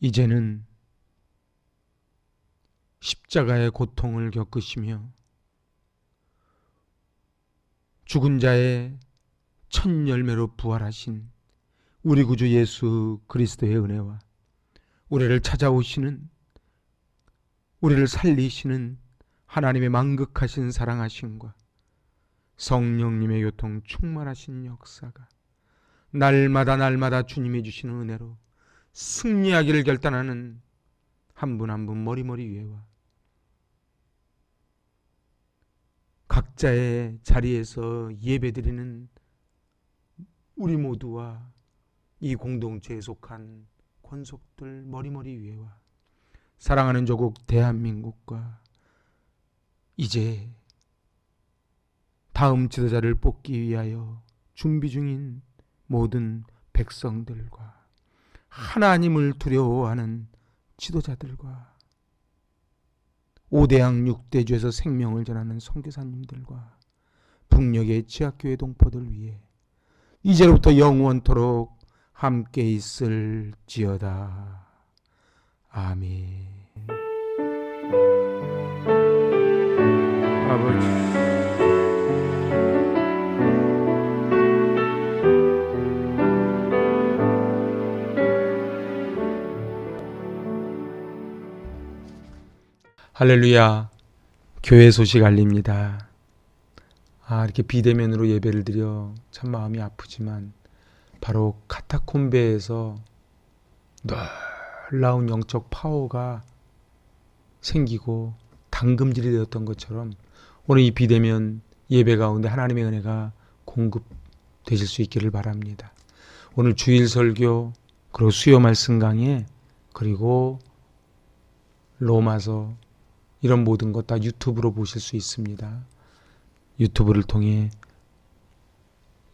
이제는 십자가의 고통을 겪으시며 죽은 자의 첫 열매로 부활하신 우리 구주 예수 그리스도의 은혜와 우리를 찾아오시는, 우리를 살리시는 하나님의 만극하신 사랑하심과 성령님의 교통 충만하신 역사가 날마다 주님이 주시는 은혜로 승리하기를 결단하는 한 분 한 분 머리머리 위에와 각자의 자리에서 예배드리는 우리 모두와 이 공동체에 속한 권속들 머리머리 위에와 사랑하는 조국 대한민국과 이제 다음 지도자를 뽑기 위하여 준비 중인 모든 백성들과 하나님을 두려워하는 지도자들과 5대양 6대주에서 생명을 전하는 선교사님들과 북녘의 지하교회 동포들 위해 이제로부터 영원토록 함께 있을지어다. 아멘. 아버지, 할렐루야. 교회 소식 알립니다. 이렇게 비대면으로 예배를 드려 참 마음이 아프지만 바로 카타콤베에서 놀라운 영적 파워가 생기고 당금질이 되었던 것처럼 오늘 이 비대면 예배 가운데 하나님의 은혜가 공급되실 수 있기를 바랍니다. 오늘 주일 설교, 그리고 수요 말씀 강해, 그리고 로마서, 이런 모든 것 다 유튜브로 보실 수 있습니다. 유튜브를 통해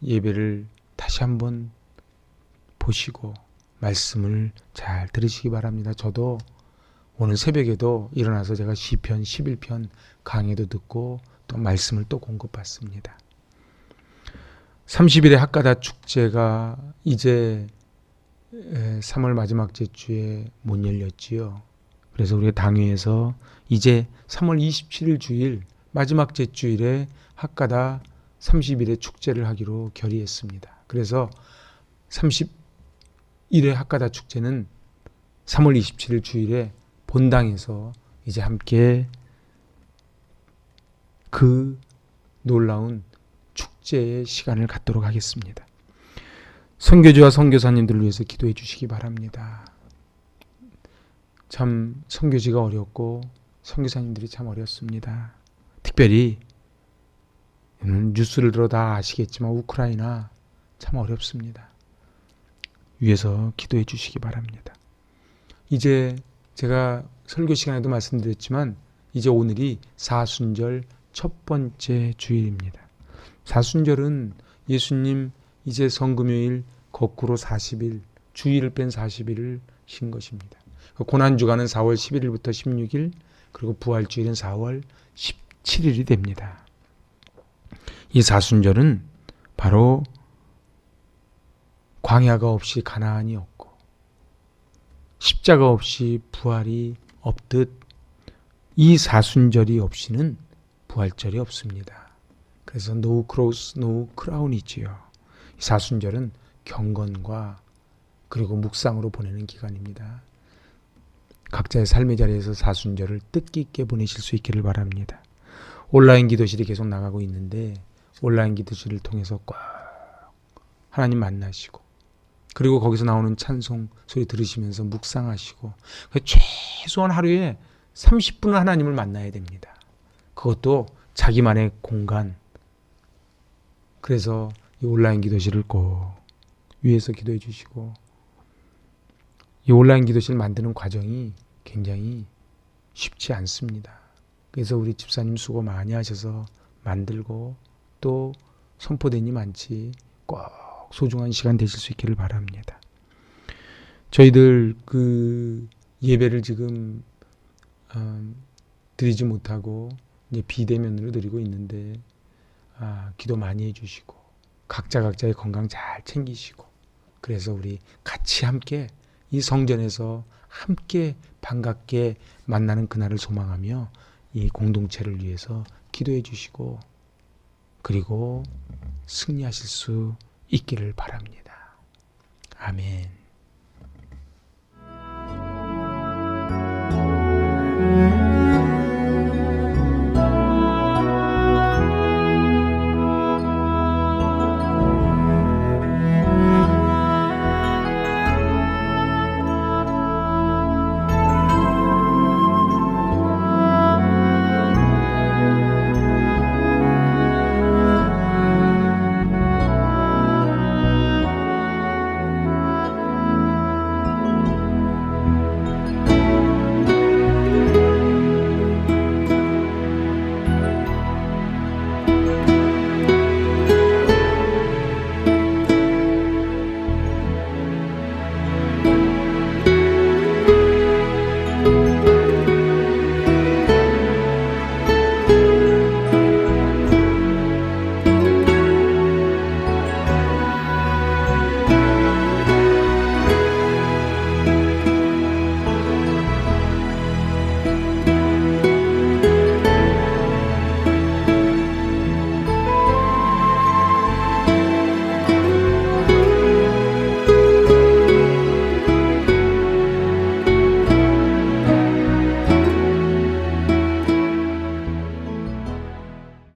예배를 다시 한번 보시고 말씀을 잘 들으시기 바랍니다. 저도 오늘 새벽에도 일어나서 제가 시편 11편 강해도 듣고 또 말씀을 또 공급받습니다. 30일의 핫가다 축제가 이제 3월 마지막 주에 못 열렸지요. 그래서 우리 당회에서 이제 3월 27일 주일 마지막 주일에 핫가다 30일의 축제를 하기로 결의했습니다. 그래서 30일의 핫가다 축제는 3월 27일 주일에 본당에서 이제 함께 그 놀라운 축제의 시간을 갖도록 하겠습니다. 선교주와 선교사님들을 위해서 기도해 주시기 바랍니다. 참 선교지가 어렵고 선교사님들이 참 어렵습니다. 특별히 뉴스를 들어 다 아시겠지만 우크라이나 참 어렵습니다. 위해서 기도해 주시기 바랍니다. 이제 제가 설교 시간에도 말씀드렸지만 이제 오늘이 사순절 첫 번째 주일입니다. 사순절은 예수님 이제 성금요일 거꾸로 40일, 주일을 뺀 40일을 신 것입니다. 고난주간은 4월 11일부터 16일, 그리고 부활주일은 4월 17일이 됩니다. 이 사순절은 바로 광야가 없이 가나안이 없고 십자가 없이 부활이 없듯 이 사순절이 없이는 부활절이 없습니다. 그래서 no cross, no crown이지요. 이 사순절은 경건과 그리고 묵상으로 보내는 기간입니다. 각자의 삶의 자리에서 사순절을 뜻깊게 보내실 수 있기를 바랍니다. 온라인 기도실이 계속 나가고 있는데 온라인 기도실을 통해서 꼭 하나님 만나시고 그리고 거기서 나오는 찬송 소리 들으시면서 묵상하시고 최소한 하루에 30분은 하나님을 만나야 됩니다. 그것도 자기만의 공간. 그래서 이 온라인 기도실을 꼭 위해서 기도해 주시고 이 온라인 기도실 만드는 과정이 굉장히 쉽지 않습니다. 그래서 우리 집사님 수고 많이 하셔서 만들고 또 선포된이 많지 꼭 소중한 시간 되실 수 있기를 바랍니다. 저희들 그 예배를 지금 드리지 못하고 이제 비대면으로 드리고 있는데 기도 많이 해주시고 각자의 건강 잘 챙기시고 그래서 우리 같이 함께 이 성전에서 함께 반갑게 만나는 그날을 소망하며 이 공동체를 위해서 기도해 주시고 그리고 승리하실 수 있기를 바랍니다. 아멘.